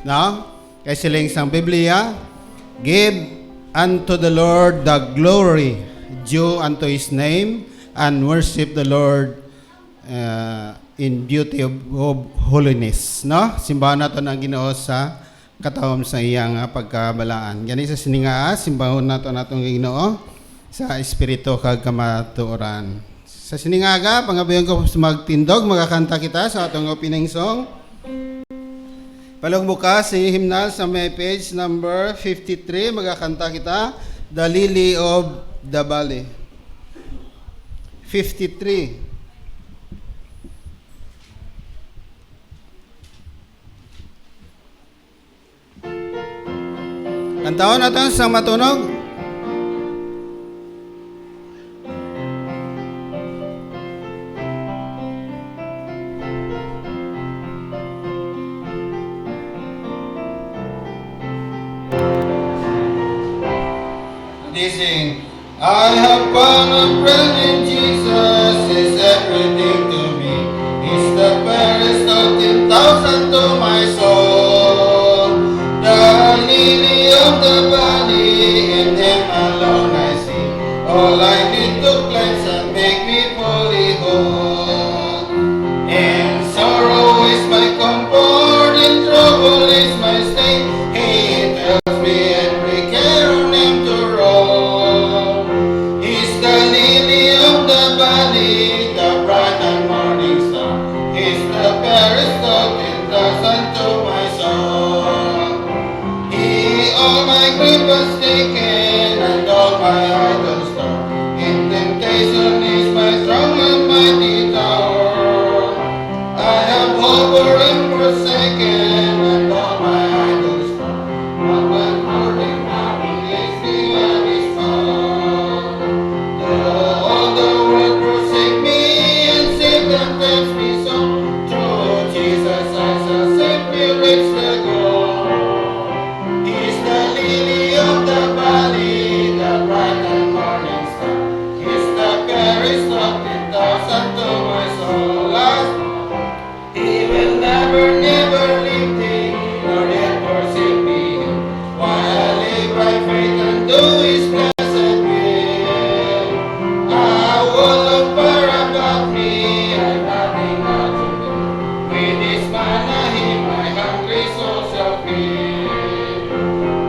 No? Kay siling sang Biblia, give unto the Lord the glory due unto His name, and worship the Lord in beauty of holiness. No? Simbahan nato ang Ginoo sa katawom sa iyang pagkabalaan. Gani sa sininga, simbahon nato natong Ginoo sa espiritu kag kamatuoran. Sa siningaga, pangabayon ko magtindog, magkakanta kita sa atong opening song. Palong bukas si hymnal sa may page number 53, magkakanta kita, The Lily of the Valley. 53. Kantaon natin sa matunog. Sing, I have found a friend in Jesus, is everything to me. He's the fairest of 10,000 to my soul. The lily of the valley, in Him alone I see. All I need to cleanse and make me fully whole. In sorrow is my comfort, in trouble is my stay. He tells me every care on Him to roll. He's the lily of the valley, the bright and morning star. He's the fairest of 10,000 to my soul. He all my grief has taken and all my idols torn. In temptation is my strong and mighty tower. I have hope for Him forsaken and all my idols torn. But when holding now He leads me where He's found. Though all the world forsake me and Satan tempts me so, through Jesus I shall safely reach the goal. He's the lily of the valley, the bright and morning star. He's the fairest of 10,000 to my soul. He will never, never leave thee, nor yet forsake me. While I live by faith and do His blessed will. A wall of fire about me, I've nothing now to do. With His manna He my hungry soul shall fill.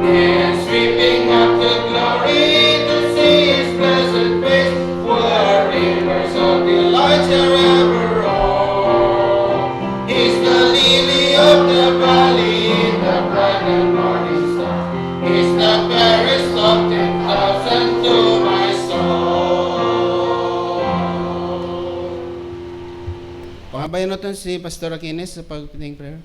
Then sweeping up the glory to see His blessed face, where rivers of delight shall ever roll. He's the lily of the valley, the bright and morning star. He's the fairest of 10,000 to my soul. Pangabayan natin si Pastor Aquines sa pag-opening prayer.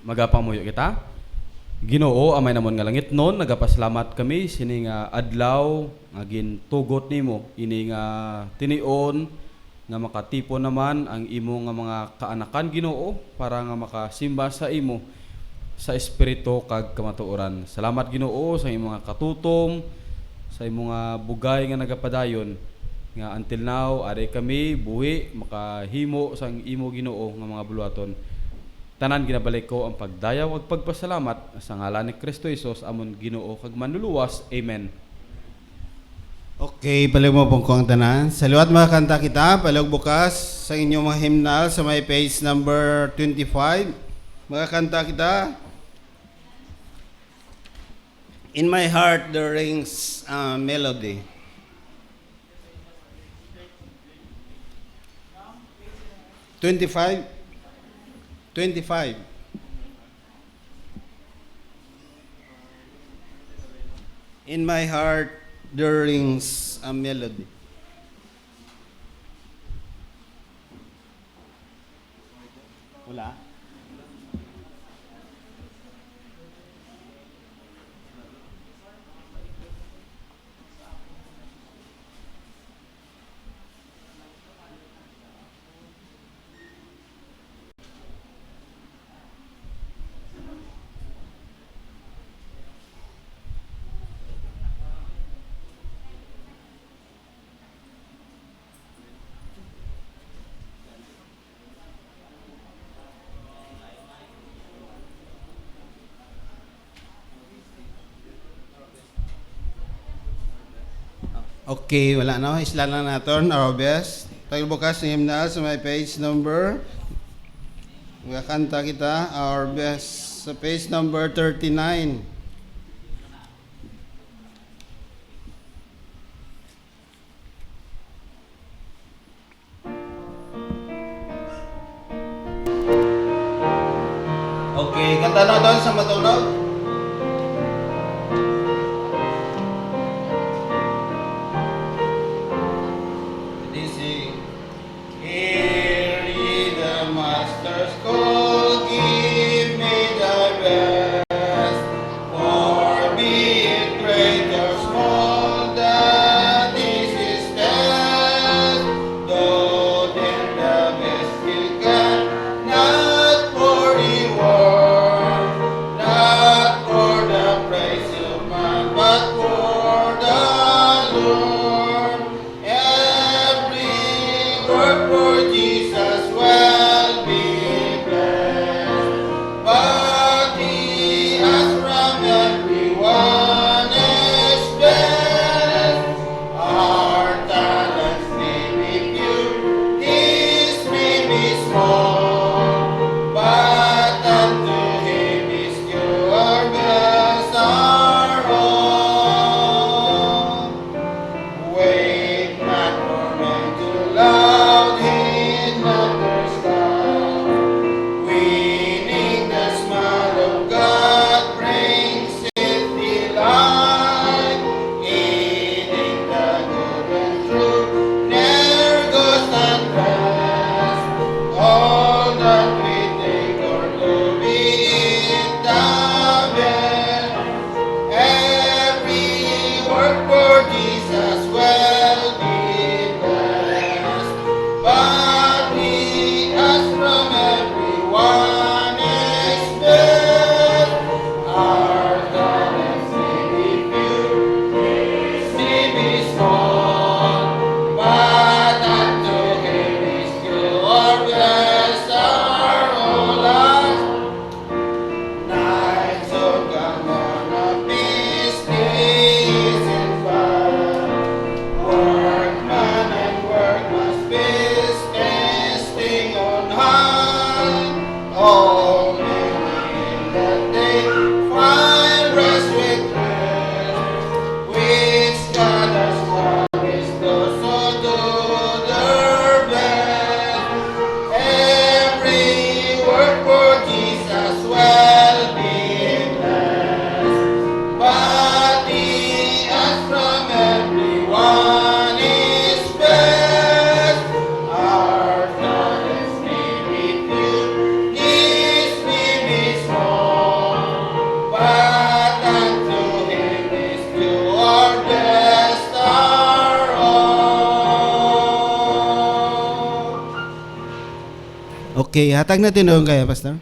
Magapamuyo kita. Ginoo amay namon nga langit non, nagapaslamat kami sini nga adlaw nga gintugot nimo ini nga tinion nga makatipo naman ang imo nga mga kaanakan Ginoo para nga makasimba sa imo sa espiritu kag kamatuoran. Salamat Ginoo sa imo nga katutom, sa imo nga bugay nga nagapadayon nga until now ari kami buhi makahimo sang imo Ginoo nga mga buluhaton. Tanan ginabalik ko ang pagdayaw ug pagpasalamat sa ngalan ni Kristo Jesus amon Ginoo kag manluluwas. Amen. Okay, palig mo pong ang tanan. Sa liwat mga kanta kita, palig bukas sa inyong mga hymnal sa may page number 25. Mga kanta kita. In my heart there rings a melody. $25. In my heart there rings a melody. Wala? Okay, wala na. Isla lang natin, our best. Pagbukas ng hymnal sa may page number. Magkakanta kita, our best, sa page number 39. Okay, kanta na doon sa matunog. This is Hear ye the Master's call, give me thy best. For be it great or small, that is his test. Though then the best you can, not for reward, not for the praise of man, but for the Lord. Every work for Jesus will be blessed, but he has from everyone is best. Our talents may be few, his may be small, but unto him is due our best, our all. Wait not for men to loud in understand. Winning the smile of God brings it delight. Eating the good and true ne'er goes unrest. All that we take or do, be it the best. Every work for Jesus will be blessed, but he has from everyone is best. Our talents may be few, his may be small, but unto him is due our best, our whole life. Nights of come on a peace, days in fire. Workman and work must be testing on high. All men in that day find rest with rest, which God has promised those who do their best. Every work for Jesus will be blessed, but he has from everyone is best. Our talents may be few, his may be small, but unto him is due our best, our all. Okay, hatag natin doon kaya, Pastor.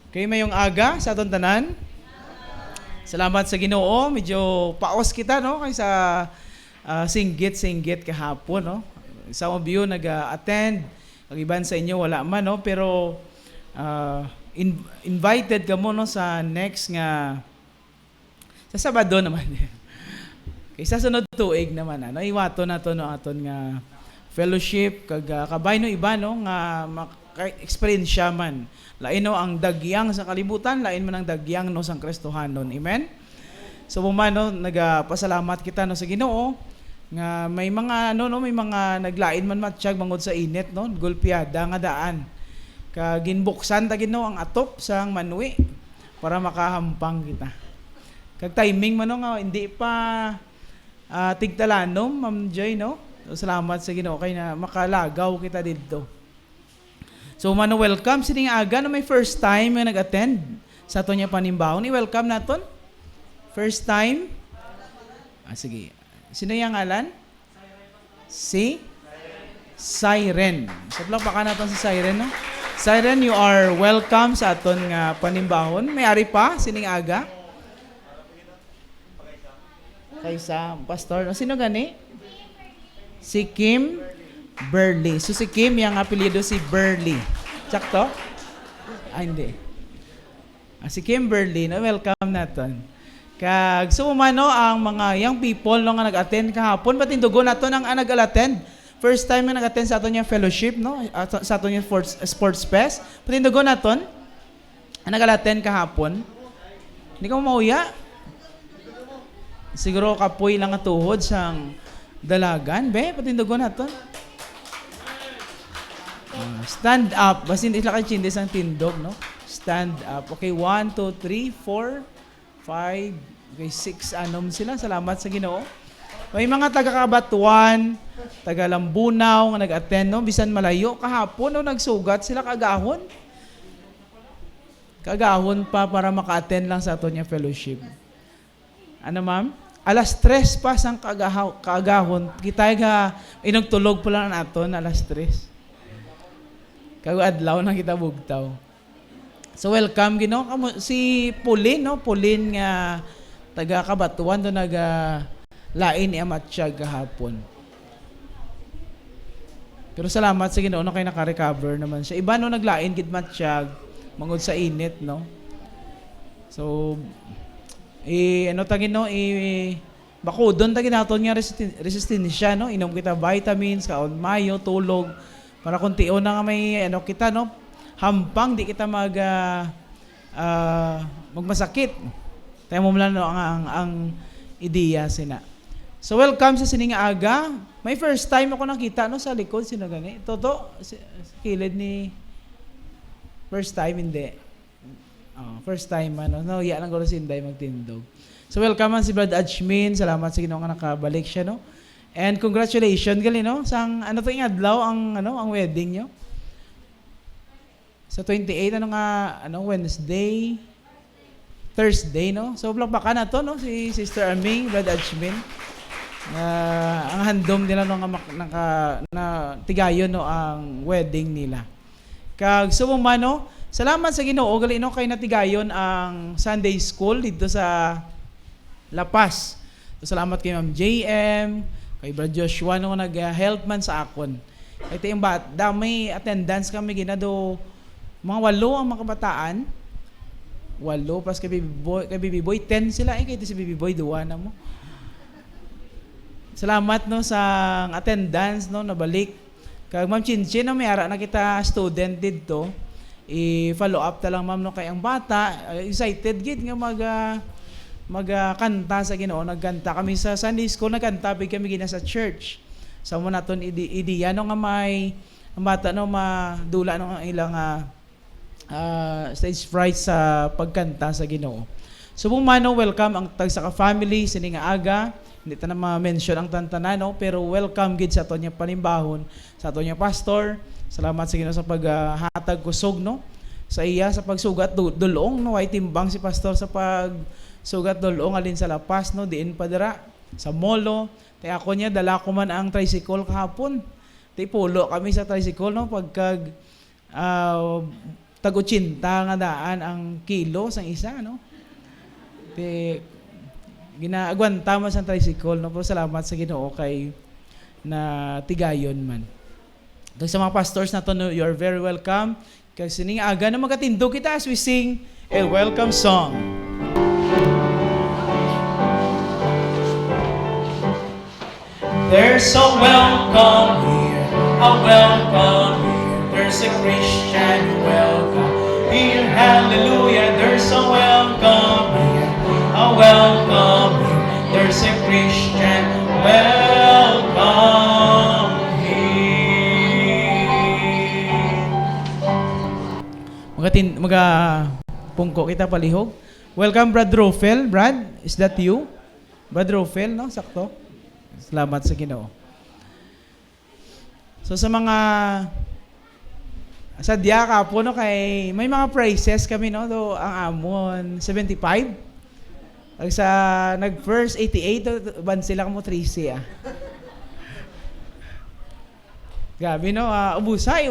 Okay, mayong aga sa aton tanan. Salamat sa Ginoo. Medyo paos kita no kaysa singgit kahapon no. Sa of you nag-attend, ang iban sa inyo wala man no, pero invited ka mo no sa next nga sa Sabado naman. Kaysa sunod tuig naman ano, iwato na to no aton nga fellowship kag kabay no iba no nga experience man. Lain no ang dagyang sa kalibutan, lain man ang dagyang no sang Kristohanon. Amen. So no nagapasalamat kita no sa Ginoo nga may mga may mga naglain man matsyag mangod sa init no, gulpiada nga daan. Kag ginbuksan ta Ginoo ang atop sang manwi para makahampang kita. Kag timing man no nga hindi pa tigtalanom, Ma'am Joy no. So, salamat sa Ginoo kay na makalagaw kita dito. So mano welcome sining aga no may first time nga nag-attend sa aton nya panimbaon. Ni welcome naton. First time. Sige. Sino yang ngalan? Si Siren. Sablang pa naton si Siren no. Siren, you are welcome sa aton nga panimbahon. May ari pa sining aga. Kaysa pastor. Sino gani? Si Kim Burley. So si Kim, yung apelyido si Burley. Sakto? Hindi. Si Kim Burley, no? Welcome natin. Kag sumumano ang mga young people no nga nag-attend kahapon patindugo nato nang nag-attend. First time nga nag-attend sa aton nga fellowship no sa aton nga sports fest. Patindugo naton nag-attend kahapon. Hindi ka mauya. Siguro kapoy lang nga tuhod sang dalagan be patindugo naton. Stand up. Basin isla kay chindis ang tindog no. Stand up. Okay, 1 2 3 4 5, okay, 6 anom sila. Salamat sa Ginoo. May mga taga-Kabatuan, taga-Lambunaw nga nag-attend no, bisan malayo kahapon no nagsugat sila kagahon. Kagahon pa para maka-attend lang sa aton nga fellowship. Ano ma'am? Alas 3 pa sang kagahon. Kita ga inugtulog pa lang naton alas 3. Kag-adlaw na kita bugtaw. So welcome Ginoo si Pauline no, Pauline nga taga Kabatuan do naga lain ni Amatsyag kahapon. Pero salamat sa Ginoo no kay naka-recover naman siya. Iba no naglain gid Matsyag mangod sa init no. So ano tagin no bakudon tagin naton nga resistensya no, inom kita vitamins, kaon mayo, tulog para kuntion na nga may ano kita no hampang di kita magmasakit. Tayo mo lang no, ang ideya sina. So welcome sa sining aga. May first time ako nakita no sa likod sino gani. Toto kilid ni first time hindi. First time ano. No, iya lang ko si Inday magtindog. So welcome man si Brad Ajmin. Salamat sa Ginoo nga nakabalik siya no. And congratulations gali no sang ano to yung adlaw ang ano ang wedding nyo. Sa 28 Wednesday, Thursday no. So baka na to no si Sister Aming, Brad Ajmin. Ang handom nila no na tigayon no ang wedding nila. Kag sumumano, salamat sa Ginoo gali no kay natigayon ang Sunday school dito sa La Paz. So, salamat kay Ma'am JM, kay Brad Joshua no nag-help man sa akon. Ito yung damay attendance kami ginado mga 8 ang mga kabataan. 8 pas kay Baby Boy 10 sila kay si Baby Boy 2 na mo. Salamat no sa attendance no nabalik. Kag Ma'am Chinchin no may ara na kita student didto. I-follow up ta lang ma'am no kay ang bata excited gid nga magkanta sa Ginoo. Nagkanta kami sa Sunday school, nagkanta big kami gina sa church. Sa mo naton ideya no nga may ang bata no madula no ang ilang stage fright sa pagkanta sa Ginoo. So bumano welcome ang tagsa ka family sini nga aga. Hindi ta na ma-mention ang tantanan no, pero welcome gid sa aton nga panimbahon sa aton nga pastor. Salamat sa Ginoo sa paghatag kusog no sa iya sa pagsugat dulong no way timbang si pastor sa pagsugat dulong alin sa lapas no diin padara sa molo. Tay ako niya dala ko man ang tricycle kahapon. Tay pulo kami sa tricycle no pagkag tag-80 nga daan ang kilo sang isa no. Tay ginaagwanta man sa tricycle no, pero salamat sa Ginoo kay na tigayon man. Dahil sa mga pastors na to, no, you're very welcome. Kasi sining aga na magkatindog kita as we sing a welcome song. There's a welcome here, a welcome here. There's a Christian welcome here, hallelujah. There's a welcome here, a welcome here. There's a Christian welcome here. Pungko kita palihog. Welcome Brad Rofel. Brad, is that you? Brad Rofel, no? Sakto. Salamat sa Ginoo. So sa mga sadya ka po no kay may mga prices kami no do ang amon 75. Pag sa nag first 88 ban sila mo 3C Gabi no ubusay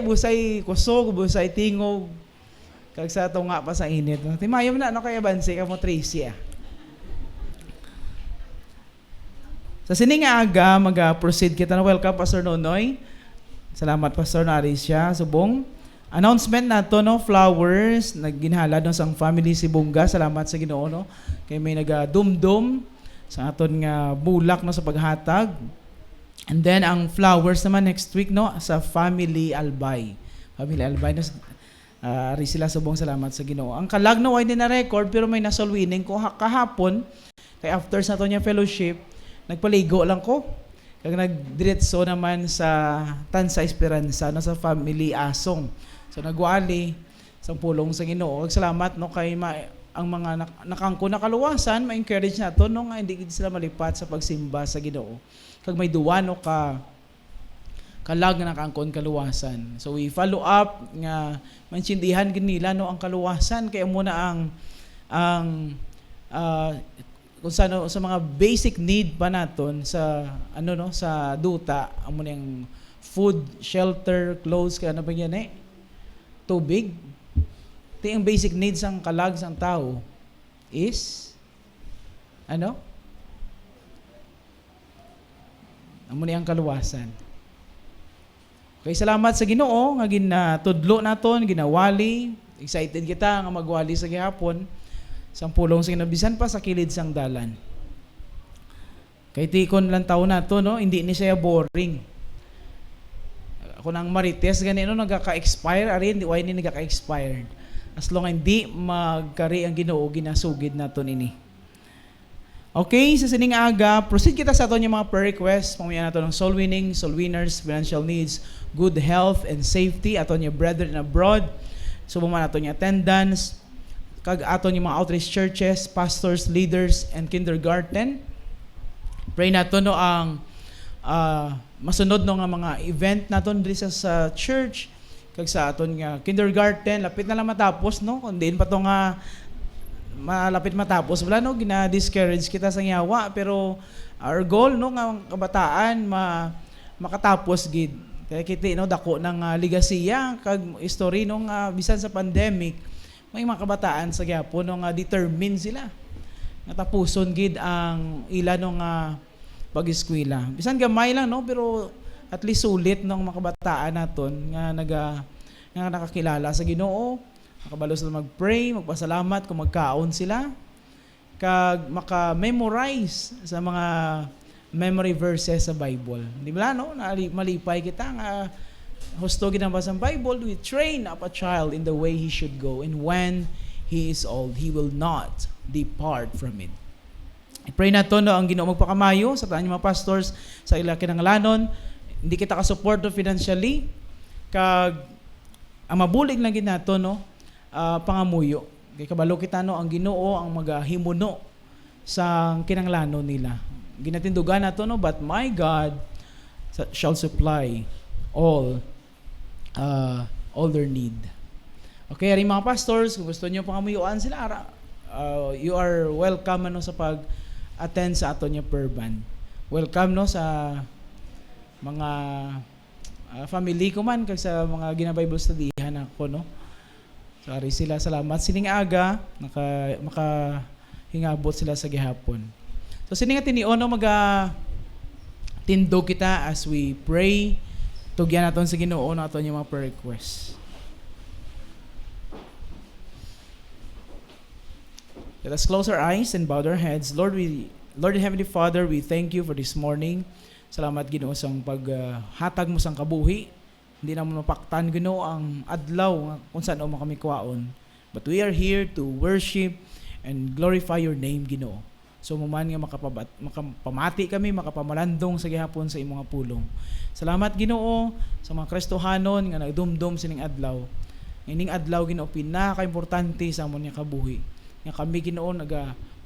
kusog, ubusay tingog. Kag sa tunga pa sa init. No? Timayom na no kaya bansi ka mo 3C Sa sining aga mag-proceed kita na welcome Pastor Nonoy. Salamat Pastor Narisha subong. announcement nato no, flowers nagginhala no sang family si Bunga. Salamat sa Ginoo no. Kay may nagadumdum sa aton nga bulak no sa paghatag. And then ang flowers naman next week no sa Family Albay. Family Albay no ari sila subong salamat sa Ginoo. Ang kalag no ay na record pero may nasolwining ko kahapon kay after sa aton nga fellowship nagpaligo lang ko. Kag nagdiretso naman sa Tansa Esperanza no sa Family Asong. So nagwali sa pulong sa Ginoo. Salamat no kay ang mga nakangko na kaluwasan, ma-encourage nato no nga hindi sila malipat sa pagsimba sa Ginoo. Kag may duwa no kalag na nakangkon kaluwasan. So we follow up nga maintindihan gid nila no ang kaluwasan kay muna ang kung sa mga basic need pa naton sa sa duta amo yang food, shelter, clothes kaya ano ba yan tubig. Ang basic needs ang kalag sang tao is amo ni ang kaluwasan. Okay, salamat sa Ginoo nga ginatudlo naton, ginawali. Excited kita nga magwali sa gihapon. Sang pulong sa ginabisan pa sa kilid sang dalan. Kay tikon lang taon na to, no? Hindi ni siya boring. Ako nang marites, ganito nagkaka-expire, ari, hindi ni nagkaka-expired. As long hindi magkari ang Ginoo, ginasugid na to nini. Okay, sa sining aga, proceed kita sa ato yung mga prayer requests. Pamaya na to ng soul winning, soul winners, financial needs, good health and safety, ato yung brethren abroad. So, bumana ato yung attendance, kag aton yung mga outreach churches, pastors, leaders, and kindergarten. Pray nato no ang masunod no nga mga event naton diri sa church kag sa aton nga kindergarten lapit na lang matapos no kun diin pa to nga malapit matapos wala no gina-discourage kita sa yawa pero our goal no nga kabataan makatapos gid kay kiti no dako nang ligasiya kag history no nga bisan sa pandemic may mga kabataan sa gyapon nga determined sila nga tapuson gid ang ila no nga pag-eskwela. Bisan gamay lang no pero at least sulit ng mga kabataan naton nga nakakilala sa Ginoo, nakabalo sila mag-pray, magpasalamat kung magkaon sila kag maka-memorize sa mga memory verses sa Bible. Di ba no? Malipay kita nga husto ginabasa ang Bible, we train up a child in the way he should go, and when he is old, he will not depart from it. I pray na to no, ang Ginoo magpakamayo sa tanang mga pastors sa ila kinanglanon, hindi kita ka-support financially, kag ang mabulig lang gid nato no, pangamuyo. Kay kabalo kita no, ang Ginoo ang magahimuno sa kinanglanon nila. Ginatindugan nato no, but my God shall supply all their need. Okay, ari mga pastors, kung gusto niyo pangamuyuan sila, you are welcome no sa pag-attend sa aton yung prayer band. Welcome no sa mga family ko man kag sa mga gina-Bible studyhan ako no. So ari sila, salamat sining aga makahingabot sila sa gihapon. So sining tinion no tindog kita as we pray. Tugyan naton sa Ginoo naton yung mga prayer requests. Let us close our eyes and bow our heads. Lord and Heavenly Father, we thank you for this morning. Salamat Ginoo sa paghatag mo sang kabuhi. Hindi naman mapaktan Ginoo ang adlaw kung saan mo kami kuwaon. But we are here to worship and glorify your name Ginoo. So muman nga makapamati kami, makapamalandong sa gihapon sa imong pulong. Salamat Ginoo sa mga Kristohanon nga nagdumdum sining adlaw. Ining adlaw Ginoo pinaka-importante sa amon nga kabuhi. Nga kami Ginoo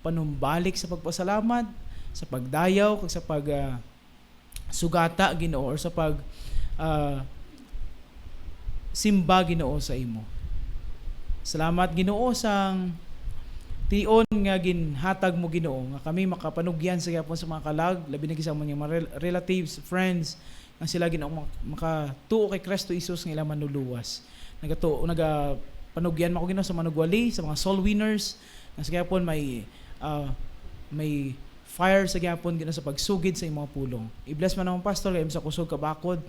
panumbalik sa pagpasalamat, sa pagdayaw kag sa sugata Ginoo or sa simba Ginoo sa imo. Salamat Ginoo sang tion nga ginhatag mo Ginoo nga kami makapanugyan sa gyapon sa mga kalag labi na gisa mo mga relatives, friends nga sila Ginoo makatuo kay Kristo Jesus nga ila manuluwas. Panugyan mo ko Ginoo sa manugwali, sa mga soul winners nga sa gyapon may fire sa gyapon Ginoo sa pagsugid sa imong pulong. I-bless man ang pastor kay sa kusog kabakod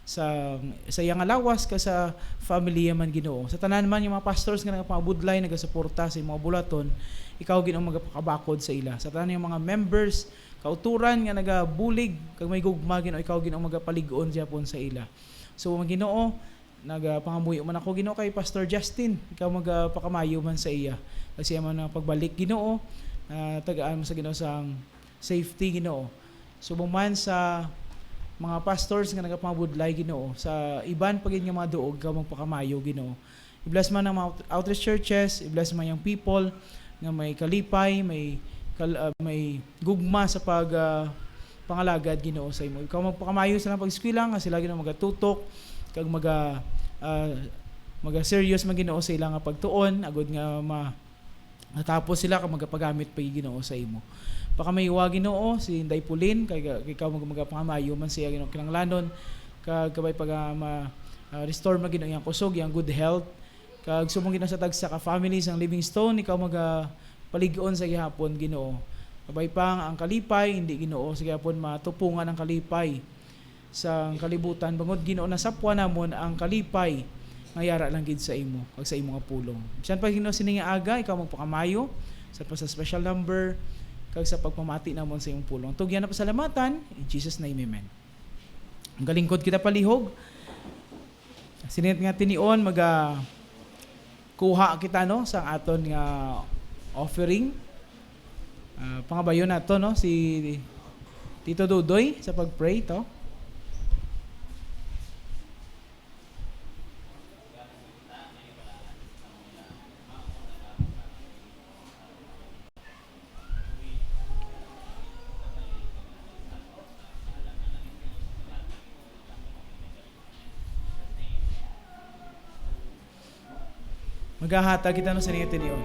sa iyang alawas ka sa family man Ginoo. Sa tanan man yung mga pastors nga nagapabudlay nagasuporta sa mga bulaton, ikaw Ginoo magapakabakod sa ila. Sa tanan yung mga members kauturan nga nagabulig kag may gugma Ginoo, ikaw Ginoo magapalig-on gyapon sa ila. So mga Ginoo, nagapangamuyo man ako Ginoo kay Pastor Justin, ikaw magapakamayo man sa iya. Kasi man ang pagbalik Ginoo, tagaan mo sa Ginoo sang safety Ginoo. Subong man sa mga pastors nga nagapangabudlay Ginoo, sa iban pagid nga mga duog ka magpakamayo Ginoo. I-bless man ang mga outreach churches, i-bless man yung people nga may kalipay, may gugma sa pangalagad Ginoo sa imo. Ikaw magpakamayo sa pag-eskwela nga sila Ginoo magatutok kag maga-serious man Ginoo sa ilang pagtuon agud nga natapos sila kag magapagamit pa Ginoo sa imo. Pakamayiwa Ginoo si Inday Pulin kay ikaw magapangamayo man siya Ginoo kinanglanon kag kabay pag restore man Ginoo yang kusog yang good health kag sumong Ginoo sa tagsa ka families ang Livingstone ikaw palig-on sa gihapon Ginoo. Kabay pang ang kalipay hindi Ginoo sa gihapon matupungan ang kalipay sa kalibutan bangod Ginoo na sapwa namon ang kalipay nga yara lang gid sa imo kag sa imo nga pulong. Bisan pa Ginoo sini nga aga ikaw magpakamayo sa special number kag sa pagpamati namon sa imong pulong. Tugyan na pasalamatan in Jesus name amen. Ang galingkod kita palihog. Sinit nga tinion kuha kita no sa aton nga offering. Pangabayon nato no si Tito Dudoy sa pagpray to. Maghahata kita no sa niya tinion.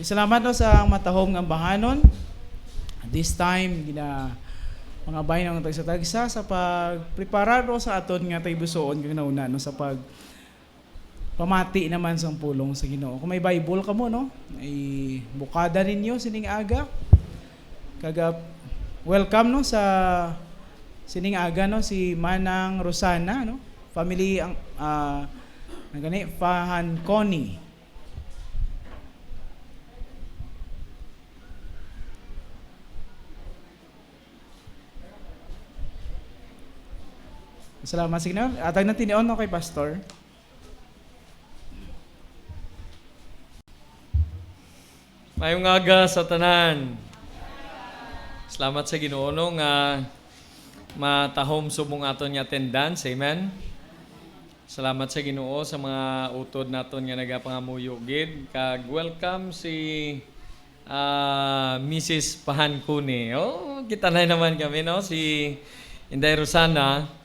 Salamat no sa matahom nga bahanon. This time gina mga bayan ng tagsa-tagsa sa pagpreparar no sa aton nga taybusoon kag nauna no sa pag pamati naman sa pulong sa Ginoo. Kung may Bible ka mo no, ay bukada ninyo sining aga. Kaga welcome no sa sining aga no si Manang Rosana no. Family ang nagani Fahanconi. Salamat signal. Atag na tinion no kay Pastor. Mayong aga sa tanan. Salamat sa Ginoo no nga matahom subong aton nga attendance. Amen. Salamat sa Ginoo sa mga utod naton nga nagapangamuyo gid. Kag welcome si Mrs. Pahanconi. Oh, kita na naman kami no si Inday Rosana.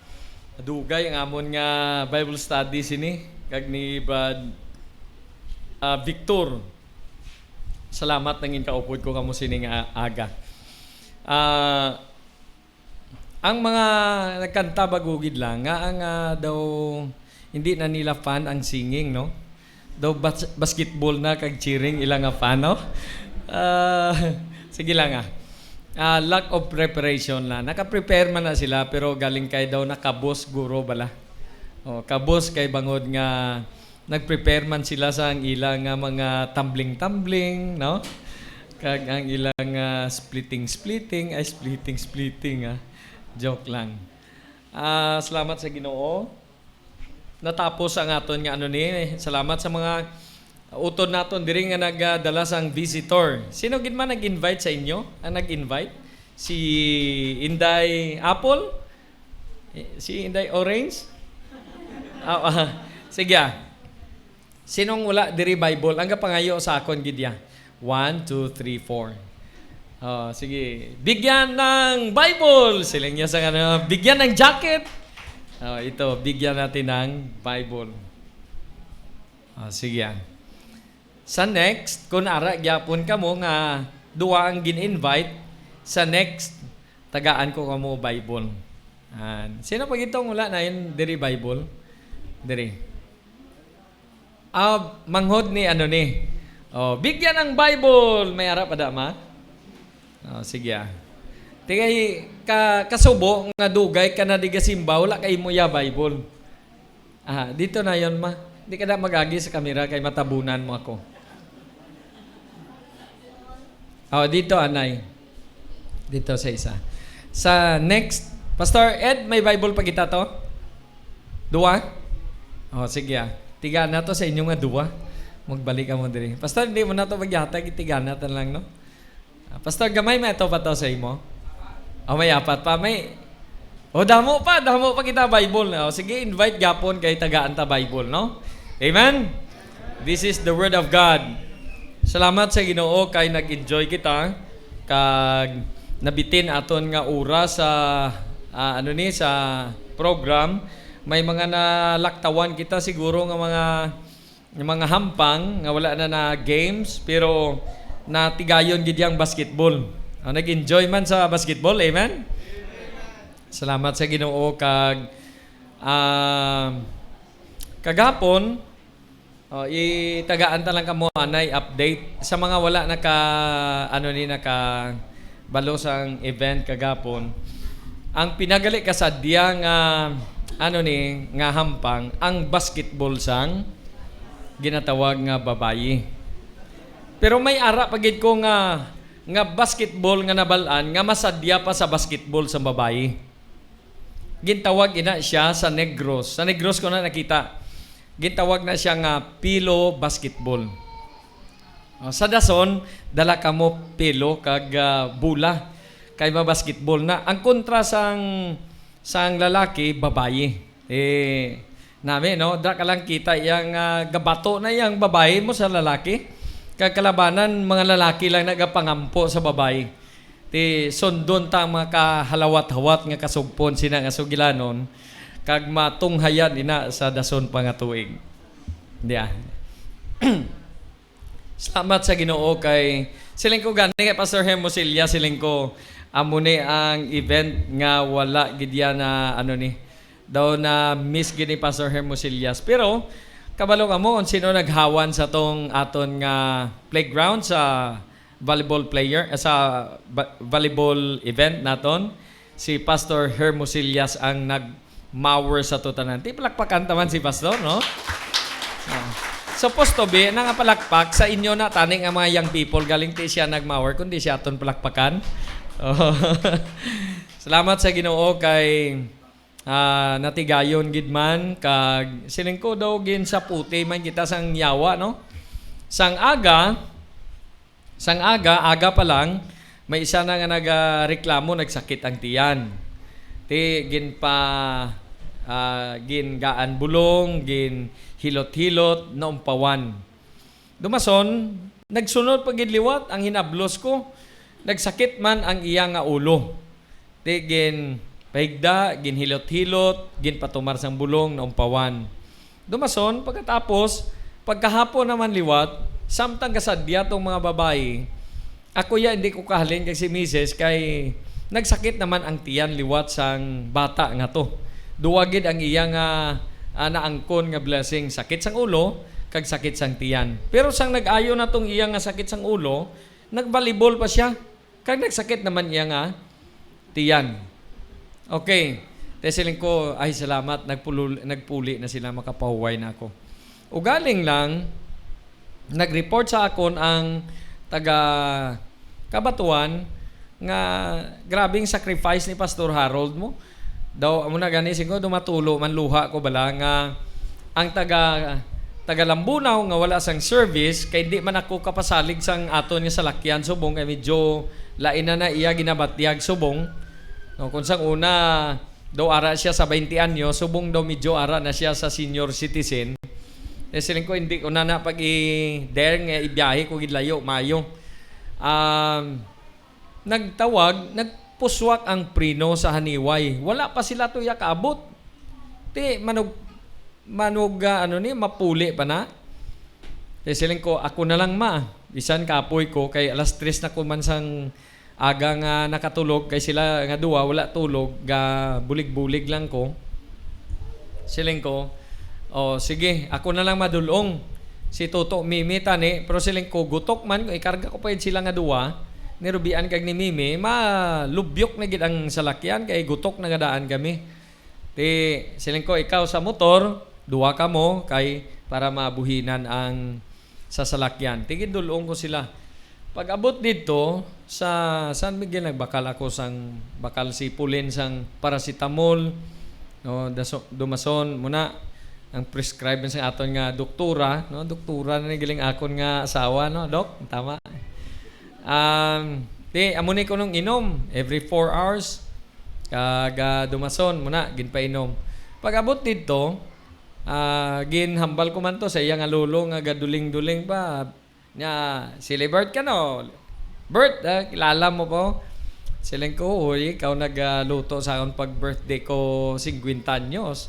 Dugay ang amon nga Bible study sini kag ni Brad Victor. Salamat nangin kaupod ko kamo sining aga. Ang mga nagkanta bagugid lang nga ang daw hindi na nila fan ang singing no. Daw basketball na kag cheering ilang nga fan no. Sige lang lack of preparation na. Naka-prepare man na sila pero galing kay daw nakabos guro bala. Oh, kabos kay bangod nga nag-prepare man sila sa ang ilang mga tumbling-tumbling, no? Kag ang ilang splitting. Joke lang. Salamat sa Ginoo. Natapos ang aton nga ano ni. Salamat sa mga utod naton diri nga nagdala sang visitor. Sino gid man nag-invite sa inyo? Ang nag-invite? Si Inday Apple? Si Inday Orange? Sige. Sinong wala diri Bible? Ang kapangayo sa akon gid ya. 1, 2, 3, 4. Sige. Bigyan ng Bible. Siling niya sa bigyan ng jacket. Ito, bigyan natin ng Bible. Sige. Sa next, kung ara gyapon ka mo nga duwa ang gin-invite, sa next tagaan ko kamo Bible. Sino pag itong wala na yun diri Bible? Diri. Manghod ni ano ni. Bigyan ng Bible. May ara pa da ma? Sige Tingay kasubo nga dugay ka na di gasimba wala kay mo ya Bible. Dito na yon ma. Di ka na magagi sa kamera kay matabunan mo ako. Dito anay. Dito sa isa. Sa next, Pastor Ed, may Bible pa kita to? Dua? Sige Tiga na to sa inyo nga dua. Magbalik ka mo diri. Pastor, hindi mo na to maghatag. Tiga na to lang, no? Pastor, gamay may ito pa to sa imo? May apat pa. May... damo pa kita Bible. Sige, invite gapon kay tagaan ta Bible, no? Amen? This is the Word of God. Salamat sa Ginoo kay nag-enjoy kita. Kag nabitin aton nga oras sa sa program. May mga nalaktawan kita siguro nga mga hampang nga wala na games pero natigayon gid yang basketball. Nag-enjoy man sa basketball, amen? Salamat sa Ginoo kag kagapon itagaan ta lang kamo anay update sa mga wala naka balo sang event kagapon. Ang pinagali kasadya nga nga hampang ang basketball sang ginatawag nga babayi. Pero may ara pagid ko nga basketball nga nabalaan nga masadya pa sa basketball sa babayi. Gintawag ina siya sa Negros. Sa Negros ko na nakita. Gintawag na siya nga pilo basketball. Sa dason dala kamo pilo kag bula kay basketball na. Ang kontra sang lalaki, babayi. Nami, no? Da ka lang kita yang gabato na yang babae mo sa lalaki. Kagkalabanan, mga lalaki lang nagapangampo sa babae. Sundon ta mga kahalawat-hawat nga kasugpon sina nga sugilanon. Kag matunghayan ina sa dason pa nga tuig. Salamat sa Ginoo kay siling ko gani kay Pastor Hermosilya siling ko amo ni ang event nga wala gid yan na ano ni daw na miss gid ni Pastor Hermosilias. Pero kabalo ka mo kung sino naghawan sa tong aton nga playground sa volleyball volleyball event naton. Si Pastor Hermosilias ang nag-mower sa tutanan. Di palakpakan taman si Pastor, no? Supposed to be, nangapalakpak sa inyo na taning ang mga young people, galing ti siya nag-mower, kundi siya aton palakpakan. Salamat sa Ginoo kay natigayon gidman kag siling ko daw gin sa puti man kita sang yawa, no? Sang aga pa lang may isa na nga nagreklamo nagsakit ang tiyan. Ti gin gaan bulong, gin hilot-hilot na umpawan. Dumason, nagsunod pag liwat ang hinablos ko. Nagsakit man ang iya nga ulo. Ti gin pahigda, gin hilot-hilot, gin patumar sang bulong na umpawan. Dumason, pagkatapos, pagkahapon naman liwat, samtang kasadya tong mga babae, ako ya hindi ko kahalin kay si Mrs. kay nagsakit naman ang tiyan liwat sang bata nga to. Duwagid ang iya nga naangkon nga blessing, sakit sang ulo kag sakit sang tiyan. Pero sang nag-ayo na tong iya nga sakit sang ulo, nagbalibol pa siya kag nagsakit naman iya nga tiyan. Okay. Tesiling ko, ay salamat, nagpuli na sila, makapahuway na ako. Ugaling lang, nag-report sa akon ang taga Kabatuan nga grabing sacrifice ni Pastor Harold mo. Daw amo na gani siguro dumatulo man luha ko bala nga ang taga Lambunaw nga wala sang service kay di man ako kapasalig sang aton nga salakyan subong kay medyo lain na iya ginabatyag subong. No, kung sang una daw ara siya sa 20 anyo, subong daw medyo ara na siya sa senior citizen. Eh siling ko hindi ko na pag i-dare nga ibiyahe ko gidlayo mayo. Nagpuswak ang prino sa Haniway. Wala pa sila tuya kaabot. Ti mapuli pa na. Ti siling ko ako na lang bisan kapoy ko kay alas 3 na kuman sang aga nga nakatulog kay sila nga duwa wala tulog ga bulig-bulig lang ko. Siling ko, sige, ako na lang madulong. Si Toto Mimi tani, pero siling ko gutok man, ikarga ko pa yun sila nga duwa, nirubian kag ni Mimi, malubyok na gid ang salakyan, kay gutok na gadaan kami. Siling ko, ikaw sa motor, duwa ka mo, kay para mabuhinan ang sasalakyan. Tigid dulong ko sila. Pag abot dito, sa San Miguel, nagbakal ako sang, bakal si Pulin sang paracetamol, no, dumason muna, ang prescribe sa aton nga doktora, no? Doktora na giling akon nga asawa, no, dok? Tama. Amo ni ko nung inom every 4 hours. Kag dumason muna ginpainom. Pag abot dito, ginhambal ko man to sa iya nga lolo nga gaduling-duling pa. Nya, sili Bert ka no? Bert, kilala mo po? Siling ko, ikaw nagluto sa akong pag birthday ko 50 anyos.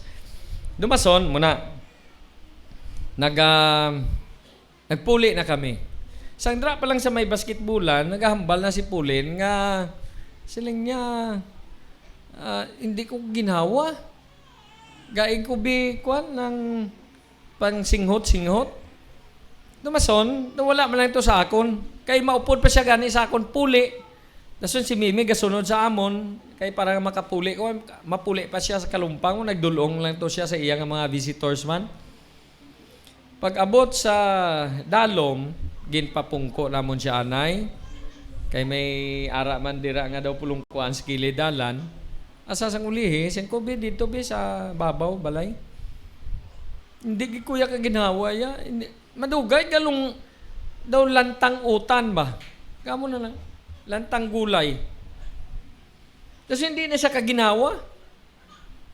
Dumason muna. Nagpuli na kami. Sandra pa lang sa may basketbulan, naghahambal na si Pulin nga siling niya hindi ko ginawa. Gaing ko bikuan ng pang singhot-singhot. Dumason, nawala man lang ito sa akon. Kay maupod pa siya gani sa akon puli. Dason si Mimi gasunod sa amon. Kay para makapuli ko, mapuli pa siya sa kalumpang, nagdulong lang to siya sa iya nga mga visitors man. Pag abot sa dalom, ginpapungko namon siya anay. Kay may ara man dira nga daw pulungkuan sa kilidalan. Asa sang ulihi, sen ko dito sa babaw balay. Hindi kuya ka ginawa ya. Madugay galong daw lantang utan ba? Kamo na lang. Lantang gulay. Kasi hindi na siya kaginawa.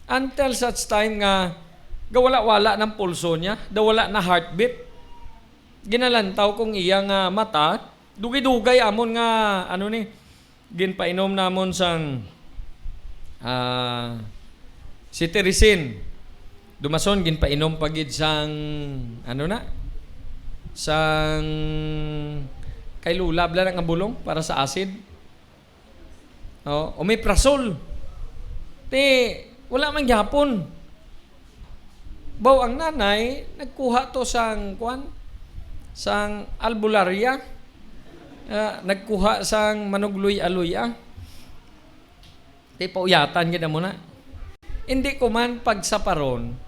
Until such time nga gawala-wala ng pulso niya, dawala na heartbeat. Ginalantaw kong iya nga mata, dugay-dugay amon nga ginpainom namon sang cetirizine. Dumason ginpainom pagid sang sang kay lula bla nga bulong para sa acid. Omeprazole. Ti wala man gyapon. Baw ang nanay nagkuha to sang sang albularya. Nagkuha sang manugloy-aloy. Ti pauyatan gid mo na. Hindi ko man pagsaparon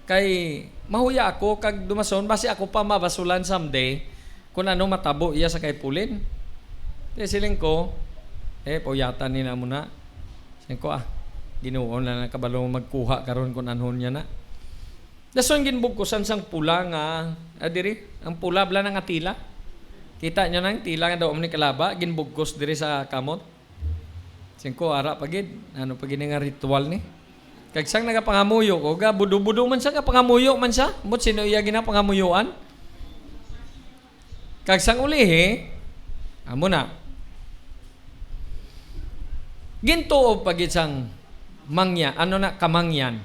kay mahuya ako kag dumason basi ako pa mabasulan someday kung ano matabo iya sa kay pulin. Ti siling ko pauyatan nila mo na. Siling ko Ginoo na nakabalo magkuha karon kun anhon niya na. Dason ginbugkosan sang pula nga diri, ang pula bla nga tila. Kita nyo nang tila nga daw ni kalaba ginbugkos diri sa kamot. Singko ara pagid, ano pagid nga ritual ni. Kag sang nagapangamuyo ko, ga budo-budo man siya pangamuyo man siya. Mut sino iya ginapangamuyuan? Kag sang ulihi, amo na. Gintuo pagid sang mangya, kamangyan.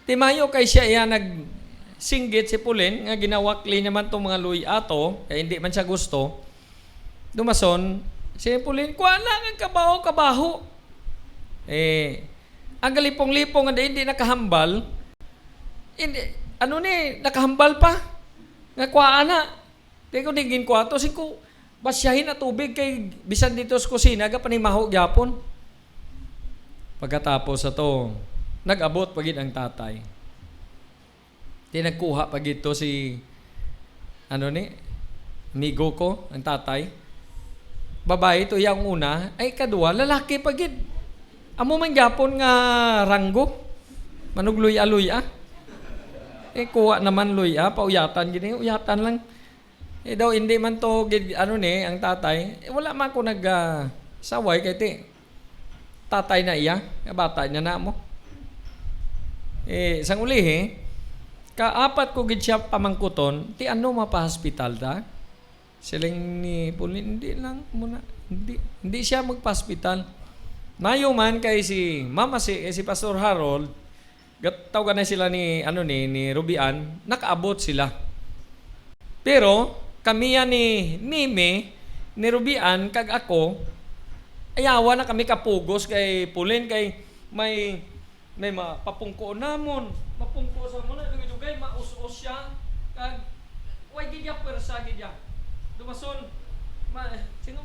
Timayo kay siya iya nagsinggit si Pulin nga ginawakli naman tong mga luy ato kay hindi man siya gusto. Dumason si Pulin kuha lang ang kabaho. Ang galipong-lipong nga hindi nakahambal. Hindi nakahambal pa. Nga kuha na. Di ko digin kuha to singko basyahin na tubig kay bisan dito sa kusina ga panimaho gyapon. Pagkatapos ato nag-abot pagid ang tatay. Di nagkuha pagid to si amigo ko, ang tatay. Babae to yang una, ay kadua lalaki pagid. Amo man gyapon nga ranggo. Manugloy-aloy kuha naman loy pauyatan gini, uyatan lang. Daw hindi man to gid ang tatay. Wala man ko saway kay ti. Tatay na iya, bata niya na mo. Sang ulihi, kaapat ko gid siya pamangkuton, ti ano mapa-hospital ta? Siling ni Pulin, hindi lang muna. Hindi siya magpa-hospital. Mayo man kay si Mama si Pastor Harold, tawagan na sila ni Rubian, nakaabot sila. Pero kami yan ni Mimi, ni Rubian, kag ako, ayawa na kami kapugos kay Pulin, kay may mapapungko namon. Mapungko sa muna, dugay maus-us siya. Kag, way gidya persa gidya. Dumason, sino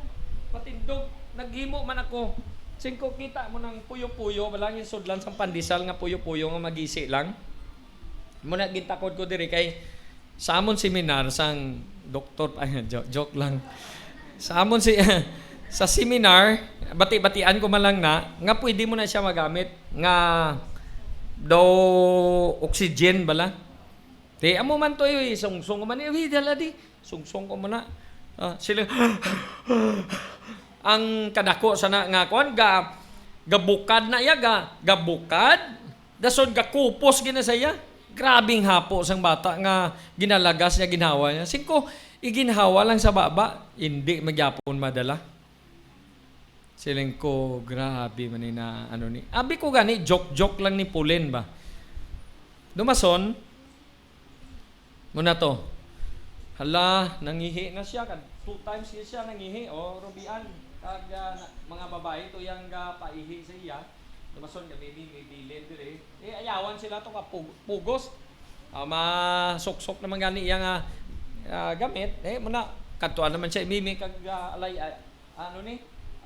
matindog, naghimo man ako. Singko kita mo ng puyo-puyo, walang yung sudlan sa pandisal nga puyo-puyo nga magisi lang. Muna gintakod ko diri kay sa amon seminar sang doktor, joke lang. Sa amon sa seminar, bati-batian ko man lang nga pwede mo na siya magamit nga daw oxygen bala. Te amo man to sungsong ko man dala di. Sungsong ko man na. Sila ang kadako sana nga kuan gabukad na iya gabukad dason gakupos gina saya. Grabing hapo sang bata nga ginalagas niya ginhawa niya. Singko iginhawa lang sa baba, hindi magyapon madala. Siling ko, grabe man na ni. Abi ko gani, joke lang ni Pulin ba. Dumason, muna to. Hala, nangihi na siya. 2 times siya nangihi. Rubian, kag mga babae to yang paihi sa iya. Dumason, may bilin dire. Ayawan sila to kapugos. Masuksok naman gani iya nga gamit. Muna, katuan naman siya imimi kag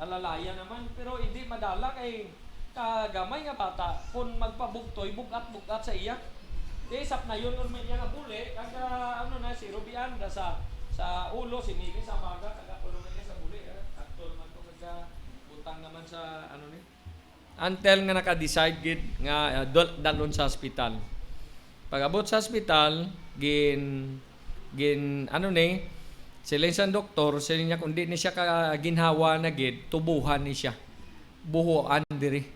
alalaya naman, pero hindi madala kay kagamay nga bata kung magpabugtoy bugat sa iya. Sap na yun may nga buli kag si Rubian sa ulo si Mimi sa baga kag ulo niya sa buli aktor man to kag utang naman sa until nga naka-decide gid nga dalon sa hospital. Pag-abot sa hospital gin sila isang doktor, sila niya kung di ni siya kaginhawa na gid, tubuhan ni siya. Buhuan diri.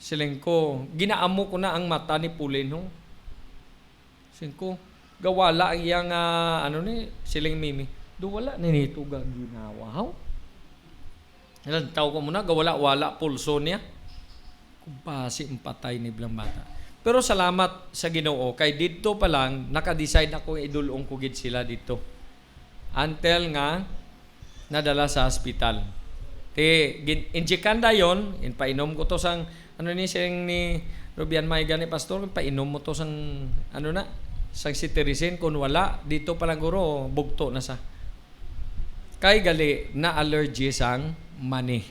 Siling ko, ginaamo ko na ang mata ni Pulin. Siling ko, gawala ang iyang, siling Mimi. Wala na nito ginawa. Ilan tao ko muna, gawala-wala pulso niya. Kung pasi ang patay ni bilang bata. Pero salamat sa Ginoo kay didto pa lang naka-decide na kung idulong ko gid sila dito. Until nga nadala sa hospital. Injekan dayon, painom ko to sang ni siyang ni Rubian Maiga ni pastor, painom mo to sang sang cetirizine kun wala dito pa lang guro bugto na sa. Kay gali na allergy sang mani.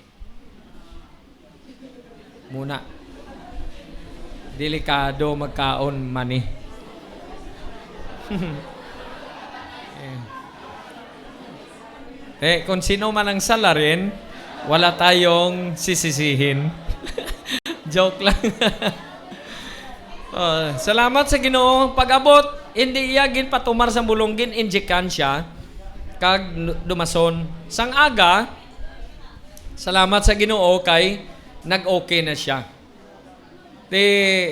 Muna delikado magkaon mani. Kung sino man ang salarin, wala tayong sisisihin. Joke lang. Salamat sa Ginoo. Pag-abot, hindi iya gin patumar sa bulunggin, injekan siya, kag dumason. Sang aga, salamat sa Ginoo kay nag-okay na siya.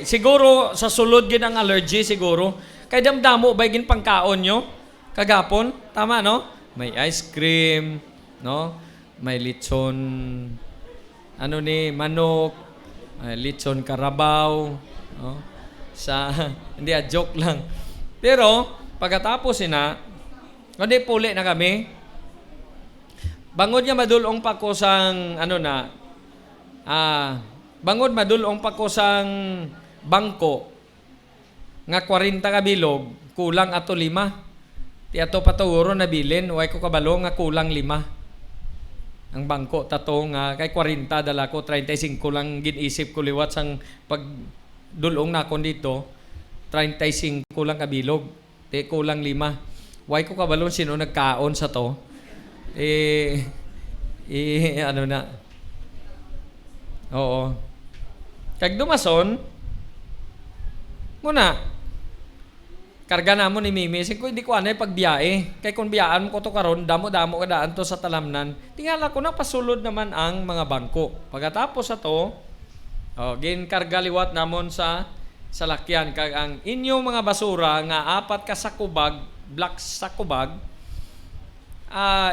Siguro sa sulod gid ang allergy siguro. Kay damdamo bay gin pangkaon nyo kagapon, tama no? May ice cream, no? May lechon manok, lechon karabaw, no? Hindi joke lang. Pero pagkatapos kundi puli na kami. Bangod nga madulong pa ko sang bangod madulong pa ko sang bangko nga 40 ka bilog, kulang ato 5. Ti ato paturo na bilin, way ko kabalo nga kulang 5. Ang bangko tato nga kay 40 dala ko 35 lang ginisip ko liwat sang pag dulong na ko dito 35 lang ka bilog. Ti kulang 5. Way ko kabalo sino nagkaon sa to. Oo. Kag dumason, muna, karga na mo ni Mimi, ko hindi ko anay pagbiyae. Kay kung biyaan mo ko to karon, damo-damo kadaan to sa talamnan. Tingala ko na pasulod naman ang mga bangko. Pagkatapos sa to, ginkarga liwat namon sa salakyan. Kag ang inyong mga basura nga 4 ka sakubag, black sakubag,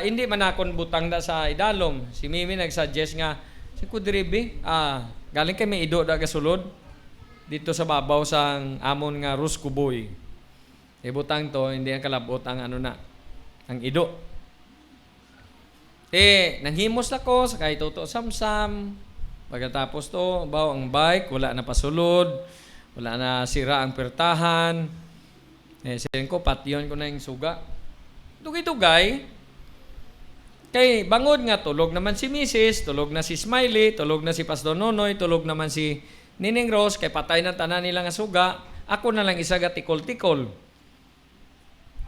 hindi man akon butang da sa idalom. Si Mimi nagsuggest nga, si Kudribi, galing kay may ido da kasulod dito sa babaw sang amon nga Ruskuboy. Ibutang to, hindi ang kalabot ang ang ido. Nanghimos na ko sa kay Toto Samsam. Pagkatapos to, ang bike, wala na pasulod, wala na sira ang pertahan. Sabihin ko, patyon ko na yung suga. Dugay-dugay. Kay bangod nga, tulog naman si Mrs., tulog na si Smiley, tulog na si Pastor Nonoy, tulog naman si Nining Rose, kay patay na tanan nila nga suga, ako na lang isa ga tikol-tikol.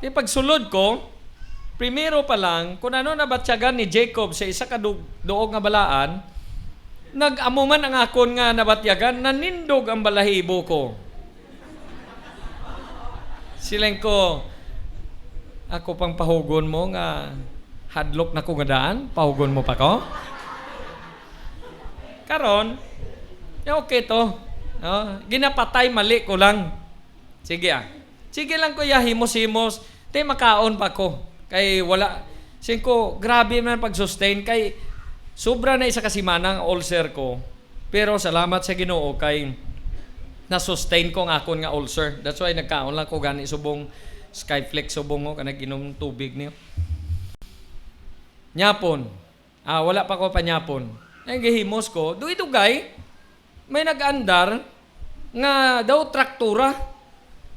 Pagsulod ko, primero pa lang, kung ano nabatyagan ni Jacob sa isa ka duog nga balaan, nag-amuman ang akon nga nabatyagan, nanindog ang balahibo ko. Silang ko, ako pang pahugon mo nga, hadlok na ko nga daan, pahugon mo pa ko. Karon, okay to. Ginapatay, mali ko lang. Sige Sige lang kuya, himos-himos. Makaon pa ko. Kay wala. Singko, grabe man pag-sustain. Kay sobra na isa kasimanang ulcer ko. Pero salamat sa Ginoo kay na-sustain ko nga akon nga ulcer. That's why nagkaon lang ko gani subong Skyflex subong ko kanang inom tubig niyo. Nyapon. Wala pa ko panyapon. Ay gihimos ko, dugay may nag-andar nga daw traktura.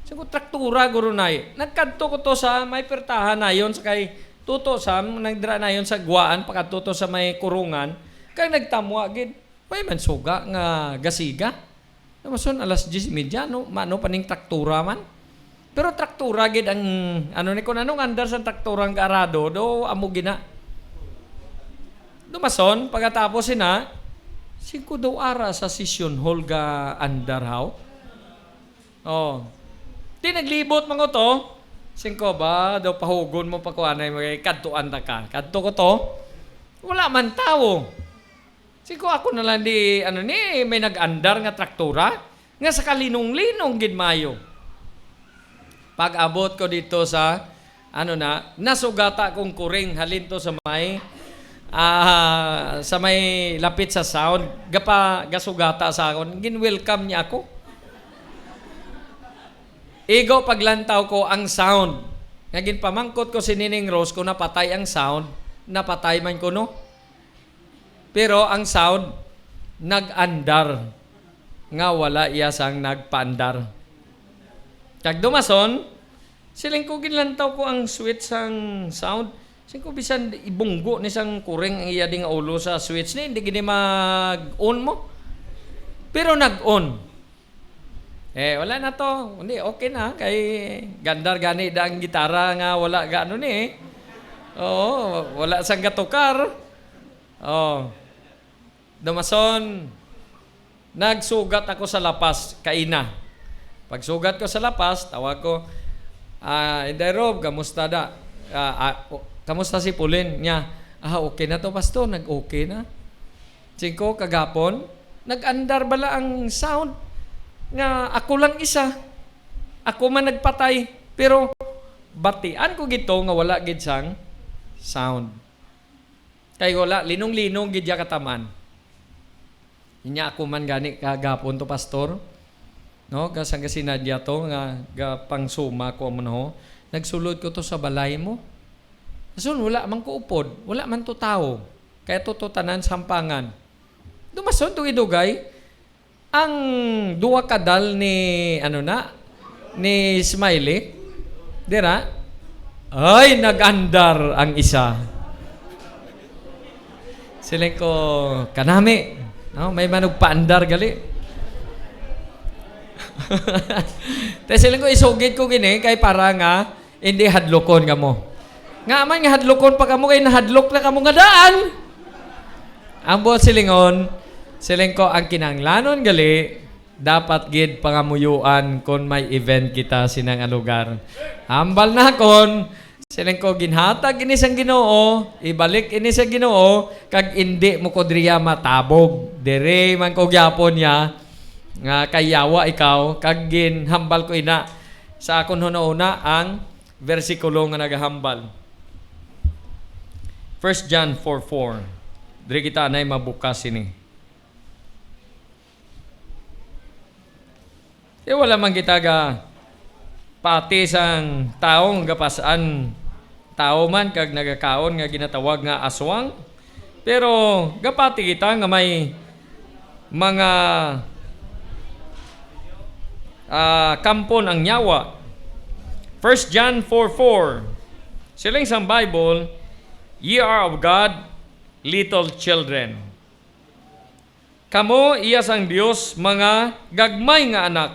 Sabi ko, traktura guro nay. Nagkadto ko to sa may pertahan na yon sa kay Tuto Sam, nagdra na yon sa guwaan pakatuto sa may kurungan. Kag nagtamwa gid. May man suga nga gasiga. Namason alas 10:30 no, mano paning traktura man. Pero traktura gid ang ni kun anong andar sa trakturang garado do amo gina. Dumason, pagkatapos 5 daw ara sa session hall ga Andarhaw. Di naglibot mga to. 5 ba, daw pahugon mo pa ko anay kadtuan ta ka. Kadto ko to, wala man tao. 5 ako na lang di, may nag-andar nga traktura. Nga sa kalinong-linong gid mayo. Pag-abot ko dito sa, nasugata kong kuring halin to sa may lapit sa sound, gasugata sa akon, gin-welcome niya ako. Igo paglantaw ko ang sound. Naging pamangkot ko si Nining Rose kung napatay ang sound, napatay man ko no. Pero ang sound, nag-andar. Nga wala iya sang nagpaandar. Kag dumason, siling ko ginlantaw ko ang switch sang sound. Siling ko bisan ibunggo ni sang kuring ang iya ding ulo sa switch ni, hindi gini mag-on mo. Pero nag-on. Wala na to. Hindi, okay na. Kay gandar gani ang gitara nga wala gano ni. Oo, wala sang gatukar. Oh. Dumason, nagsugat ako sa lapas, kaina. Pagsugat ko sa lapas, tawag ko, Inday Rob, kamusta da? Kamusta si Pulin? Niya, okay na to, Pasto, nag-okay na. Singko, kagapon, nag-andar bala ang sound. Nga, ako lang isa. Ako man nagpatay. Pero, batian ko gito nga wala gid sang sound. Kay wala, linong-linong gid ya kataman. Inya ako man gani kagapon to, Pastor. No, kasang sinadya to nga pangsuma ko man ho. Nagsulod ko to sa balay mo. Kasun wala man ko upod, wala man to tao. Kaya to tanan sampangan. Dumason to idugay ang duwa kadal ni ni Smiley. Dira? Ay, nag-andar ang isa. Siling ko kanami. No, may manog paandar gali. Tapos silang ko isugid ko gini kay para nga hindi hadlokon ka mo. Nga man nga hadlokon pa ka mo kay nahadlok na ka mo nga daan. Ang buot silingon, siling ko ang kinanglanon gali, dapat gid pangamuyuan kung may event kita sinang lugar. Hambal na kon, siling ko ginhatag ini sang Ginoo, ibalik ini sa Ginoo, kag indi mo ko driya matabog. Dire man ko gyapon niya nga kayawa ikaw kag ginhambal ko ina sa akon hunahuna ang bersikulo nga nagahambal. 1 John 4:4. Diri kita nay mabukas ini. Wala man kita ga pati sang taong gapasaan tao man kag nagakaon nga ginatawag nga aswang. Pero gapati kita nga may mga kampon ang nyawa. 1 John 4:4. Siling sa Bible, ye are of God, little children. Kamo iya sang Dios mga gagmay nga anak,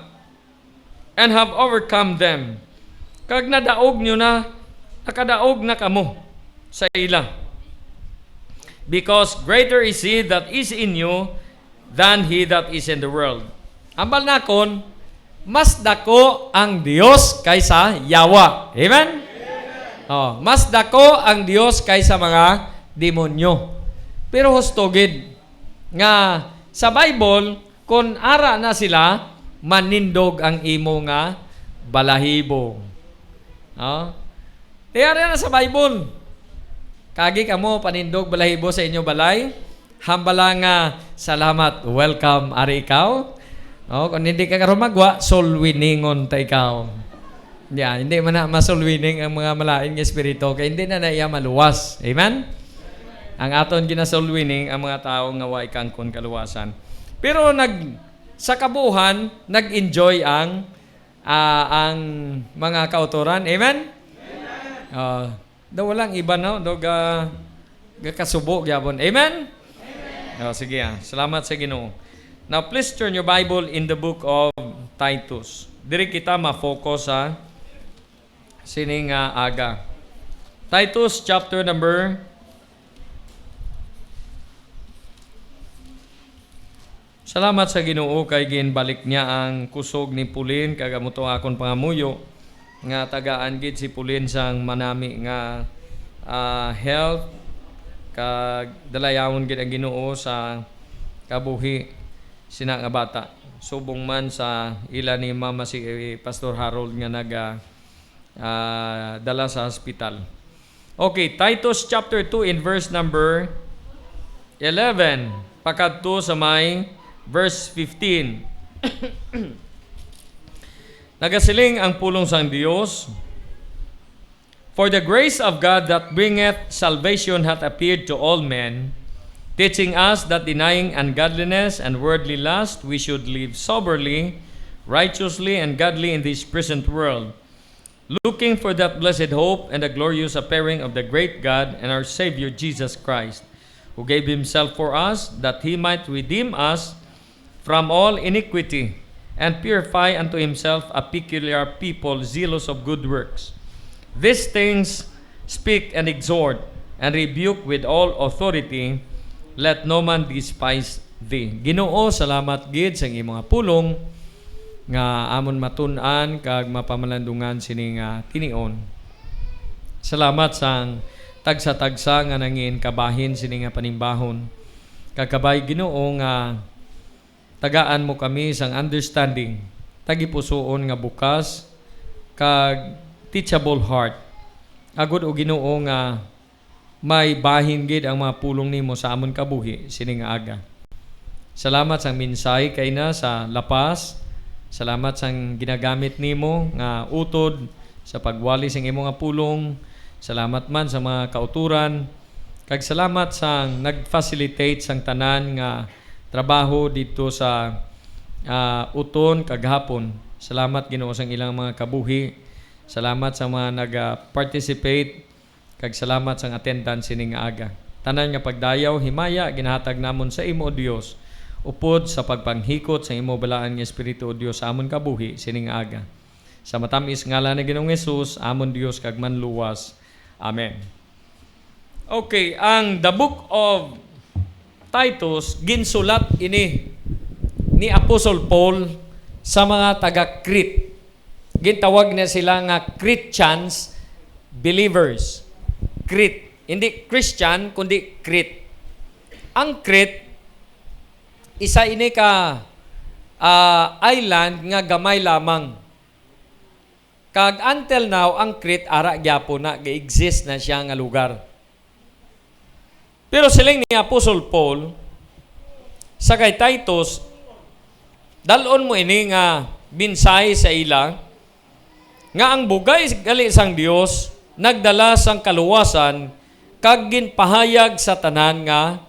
and have overcome them. Kag nadaog nyo na, nakadaog na kamo sa ila. Because greater is He that is in you than he that is in the world. Ambal nakon, mas dako ang Dios kaysa yawa. Amen? Oh, mas dako ang Dios kaysa mga demonyo. Pero hustogid nga sa Bible, kung ara na sila, manindog ang imo nga balahibo. Oh. Tiyari na sa Bible. Kagi kamo panindog balahibo sa inyo balay. Hambala nga salamat, welcome ari ikaw. Oh, kung hindi ka karumagwa, soul winningon ta ikaw. Yeah, hindi man na ma-soul winning ang mga malain nga espiritu kay hindi na naiya maluwas. Amen? Ang aton gina-soul winning ang mga tao nga wa ikangkon kaluwasan. Pero sa kabuhan, nag-enjoy ang mga kauturan. Amen? Daw walang iba no, daw gakasubo gyapon. Amen? Sige salamat sa Ginoo. Now, please turn your Bible in the book of Titus. Diri kita ma-focus sa sining aga. Titus chapter number 1. Salamat sa Ginoo kay ginbalik niya ang kusog ni Pulin kag amuto akon pangamuyo nga tagaan gid si Pulin sang manami nga health kag dalayawon gid ang Ginoo sa kabuhi sina nga bata. Subong man sa ila ni mama si Pastor Harold nga dala sa hospital. Okay, Titus chapter 2 in verse number 11 pakadto sa may verse 15. Nagasiling ang pulong sang Dios. For the grace of God that bringeth salvation hath appeared to all men, teaching us that denying ungodliness and worldly lust, we should live soberly, righteously, and godly in this present world, looking for that blessed hope and the glorious appearing of the great God and our Savior Jesus Christ, who gave himself for us, that he might redeem us from all iniquity, and purify unto himself a peculiar people zealous of good works. These things speak and exhort, and rebuke with all authority. Let no man despise thee. Ginoo, salamat gid sa iyong mga pulong nga amon matun-an kag mapamalandungan sini nga tinion. Salamat sang tagsa-tagsa nga nangin kabahin sini nga panimbahon. Kagkabay Ginoo nga tagaan mo kami sang understanding, tagipusoon nga bukas kag teachable heart. Agud o Ginoo nga may bahin gid ang mga pulong nimo sa amon kabuhi sini nga aga. Salamat sang minsay kay na sa lapas. Salamat sang ginagamit nimo nga utod sa pagwali sang imo nga pulong. Salamat man sa mga kauturan. Kag salamat sang nag-facilitate sang tanan nga trabaho dito sa uton kag hapon. Salamat Ginoo sang ilang mga kabuhi. Salamat sa mga nag-participate kag salamat sang attendance sining nga aga. Tanan nga pagdayaw himaya ginahatag namon sa imo o Dios upod sa pagpanghikot sa imo balaan nga espiritu o Dios sa amon kabuhi sining nga aga. Sa matamis ngalan ni Ginoong Hesus, amon Dios kag manluwas. Amen. Okay, ang the book of Titus ginsulat ini ni Apostle Paul sa mga taga-Crete. Gintawag na sila nga Christians, believers. Crete. Hindi Christian, kundi Crete. Ang Crete, isa ini ka island nga gamay lamang. Kag until now, ang Crete, ara gyapo na, ga-exist na siya nga lugar. Pero siling ni Apostle Paul, sa kay Titus, dalon mo ini nga binsay sa ila, nga ang bugay gali sang Dios nagdala sang kaluwasan kag ginpahayag sa tanan nga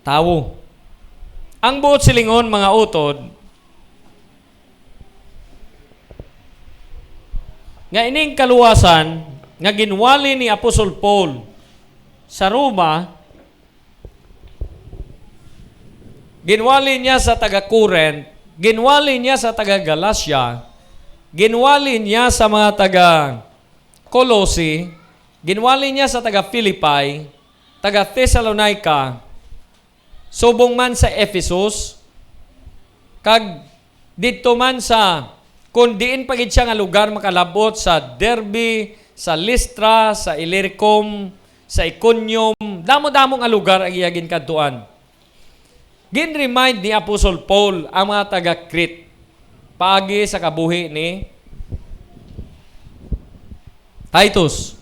tawo. Ang buot silingon mga utod nga ining kaluwasan nga ginwali ni Apostle Paul sa Roma, ginwali niya sa taga Corinth, ginwali niya sa taga Galacia, ginwali niya sa mga taga Colossae, ginwali niya sa taga Philippi, taga Thessalonica, subong man sa Ephesus, kag dito man sa kung diin pagid siya nga lugar makalabot sa Derbe, sa Lystra, sa Illyricum, sa Iconium, damo-damo nga lugar ang iyagin kadtuan. Gin-remind ni Apostle Paul ang mga taga-Crete paagi sa kabuhi ni Titus.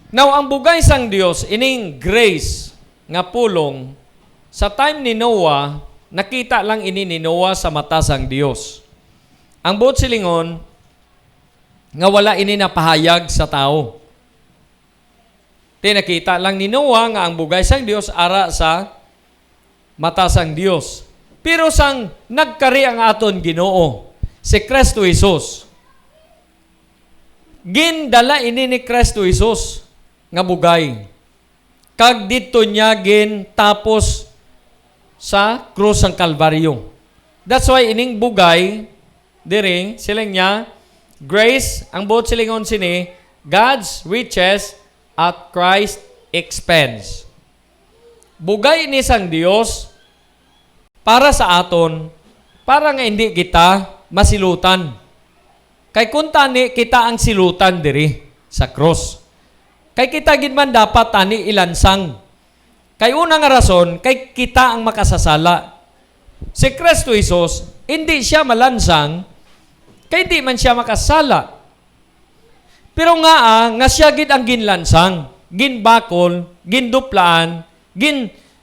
Now, ang bugay sang Dios ining grace nga pulong sa time ni Noah, nakita lang ini ni Noah sa mata sang Dios. Ang buot silingon nga wala ini napahayag sa tao. Tinakita lang ni Noah nga ang bugay sang Dios ara sa mata sang Dios. Pero sang nagkari ang aton Ginoo, si Kristo Jesus, gindala ini ni Kristo Jesus nga bugay. Kag dito niya gin tapos sa krus ng Kalbaryo. That's why ining bugay, diri, silang niya, grace, ang buot silingon sini, God's riches at Christ expense. Bugay ni sang Dios para sa aton, para nga hindi kita masilutan. Kay kung tani kita ang silutan diri sa cross. Kay kita gid man dapat tani ilansang. Kay una nga rason, kay kita ang makasasala. Si Kristo Jesus, hindi siya malansang, kay di man siya makasala. Pero nga siya gid ang ginlansang, ginbakol, ginduplaan,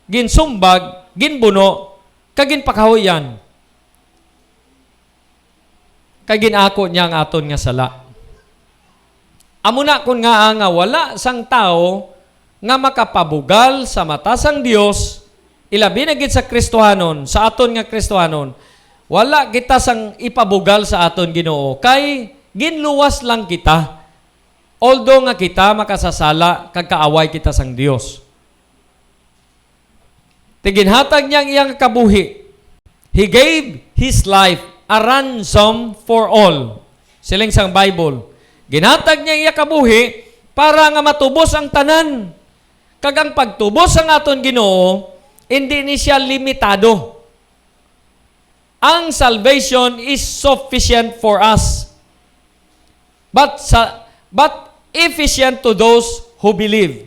ginsumbag, ginbuno, kagin pakahuyan. kay ginako niya ang aton nga sala. Amo na kun nga wala sang tao nga makapabugal sa mata sang Dios, ilabi na gid sa Kristohanon, sa aton nga Kristohanon, wala kita sang ipabugal sa aton Ginoo kay ginluwas lang kita. Although nga kita makasasala kag kaaway kita sang Dios. Tiginhatag niya ang iyang kabuhi. He gave His life a ransom for all. Siling sang Bible. Ginhatag niya ang iyang kabuhi para nga matubos ang tanan. Kag ang pagtubos ang aton Ginoo, hindi ni siya limitado. Ang salvation is sufficient for us. But efficient to those who believe.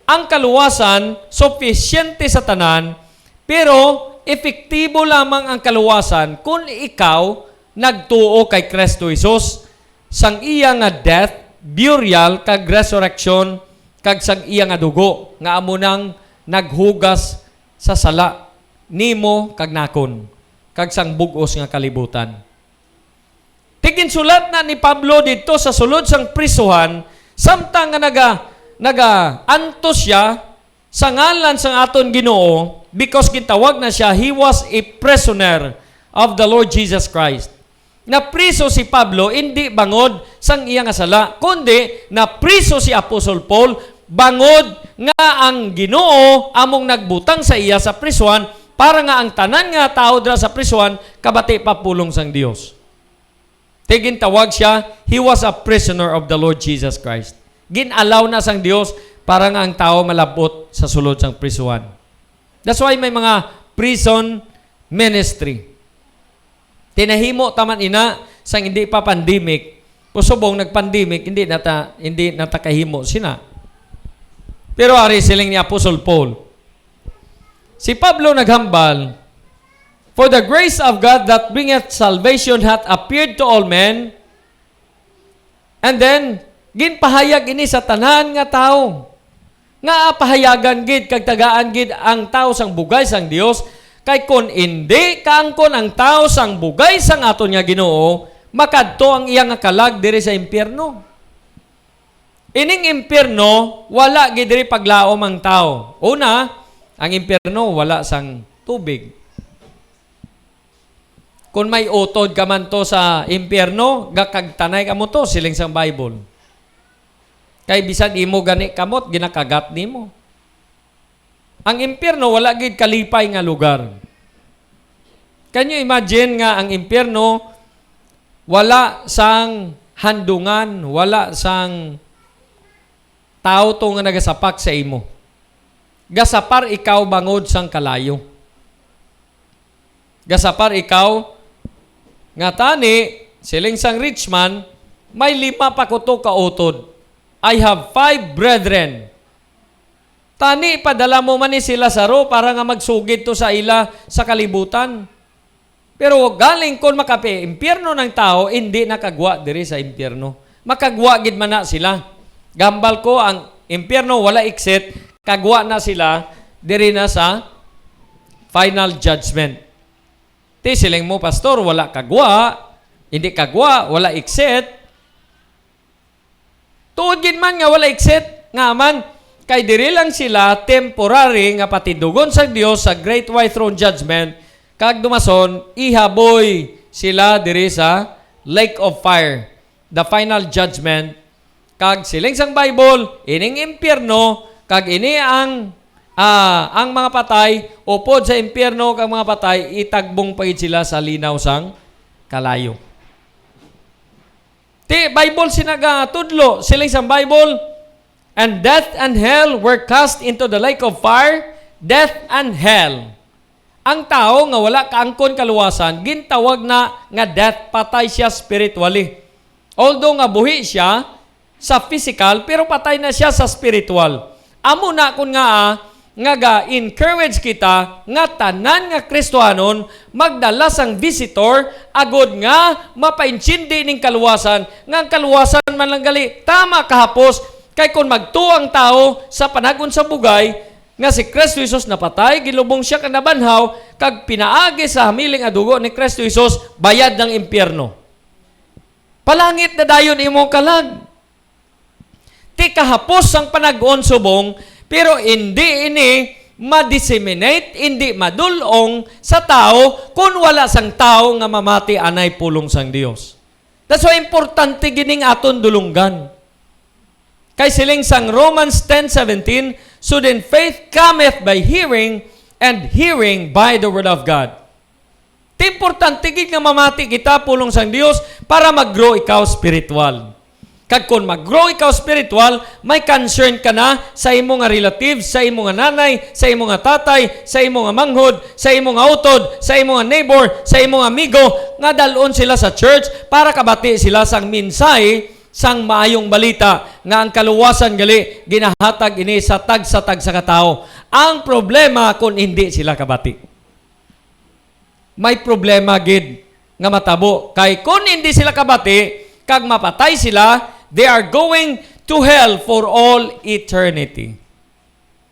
Ang kaluwasan, sufficiente sa tanan, pero epektibo lamang ang kaluwasan kung ikaw nagtuo kay Kristo Jesus sang iya nga death, burial, kag resurrection, kag sang iya nga dugo, nga amo nang naghugas sa sala nimo kag nakon, kag sang bugos nga kalibutan. Tiginsulat na ni Pablo dito sa sulod sang prisuhan, samtang nga naga-antos siya sa ngalan sang aton Ginoo, because gitawag na siya, he was a prisoner of the Lord Jesus Christ. Na priso si Pablo, hindi bangod sang iya nga sala, kundi na priso si Apostol Paul, bangod nga ang Ginoo among nagbutang sa iya sa prisuhan, para nga ang tanan nga tao dira sa prisuhan, kabati papulong sang Dios. Tigintawag siya, he was a prisoner of the Lord Jesus Christ. Ginalaw na sang Dios para nga ang tao malabot sa sulod sang prisuhan. That's why may mga prison ministry. Tinahimo taman ina sang hindi pa pandemic. Pusubong nagpandemic, hindi natakahimo sina. Pero ari siling ni Apostle Paul. Si Pablo naghambal, for the grace of God that bringeth salvation hath appeared to all men. And then, ginpahayag ini sa tanan nga tao. Nga pahayagan gid, kag tagaan gid ang tao sang bugay sang Dios. Kay kun hindi kaangkon ang tao sang bugay sang aton nga Ginoo, makadto ang iyang nga kalag diri sa impyerno. Ining impyerno, wala gid diri paglaom ang tao. Una, ang impyerno wala sang tubig. Kung may utod ka man to sa impyerno, gakagtanay ka mo to, siling sang Bible. Kay bisan imo gani kamot, ginakagat nimo. Ang impyerno, wala gid kalipay nga lugar. Can you imagine nga ang impyerno, wala sang handungan, wala sang tao to nga nagasapak sa imo. Gasapar ikaw bangod sang kalayo. Gasapar ikaw, nga tani, siling sang rich man, may 5 pa kuto ka utod. I have 5 brethren. Tani, padala mo man ni sila saro para nga magsugid to sa ila sa kalibutan. Pero galing kon makape, impyerno ng tao, hindi nakagwa diri sa impyerno. Makagwa gid man na sila. Gambal ko, ang impyerno wala exit, kagwa na sila diri na sa final judgment. Ti siling mo, pastor, wala kagwa, hindi kagwa, wala exit. Tuod gid man nga wala exit, nga man, kay diri lang sila temporary nga patidugon sa Dios sa Great White Throne Judgment, kag dumason, ihaboy sila diri sa Lake of Fire, the final judgment. Kag siling sang Bible, ining impyerno, kag ini ang mga patay, upod sa impyerno kang mga patay, itagbong pagid sila sa linaw sang kalayo. Ti Bible sinagatudlo, siling sang Bible, and death and hell were cast into the lake of fire. Death and hell. Ang tao nga wala kaangkon kaluwasan, gintawag na nga death, patay siya spiritually. Although nga buhi siya sa physical, pero patay na siya sa spiritual. Amo na kun nga ga-encourage kita nga tanan nga Kristohanon magdala sang visitor agod nga mapainchindi ning kaluwasan nga ang kaluwasan man lang gali tama kahapos kay kun magtuang tao sa panagon sa bugay nga si Kristo Jesus napatay, gilubong siya kag nabanhaw kag pinaagi sa hamiling adugo ni Kristo Jesus bayad ng impyerno. Palangit na dayon imo kalag. Ti kahapos ang panag-on subong, pero hindi ini ma-disseminate, hindi madulong sa tao kung wala sang tao nga mamati anay pulong sang Dios. That's why importante gining aton dulunggan. Kay siling sang Romans 10:17, so then faith cometh by hearing, and hearing by the word of God. Importante gid nga mamati kita pulong sang Dios para mag-grow ikaw spiritual. Kag kung mag-grow ikaw spiritual, may concern ka na sa imo nga relatives, sa imo nga nanay, sa imo nga tatay, sa imo nga manghod, sa imo nga utod, sa imo nga neighbor, sa imo nga amigo, nga dalon sila sa church para kabati sila sang minsay, sang maayong balita, nga ang kaluwasan gali, ginahatag ini sa tag sa katao. Ang problema kung hindi sila kabati. May problema gid nga matabo. Kay kung hindi sila kabati, kag mapatay sila, they are going to hell for all eternity.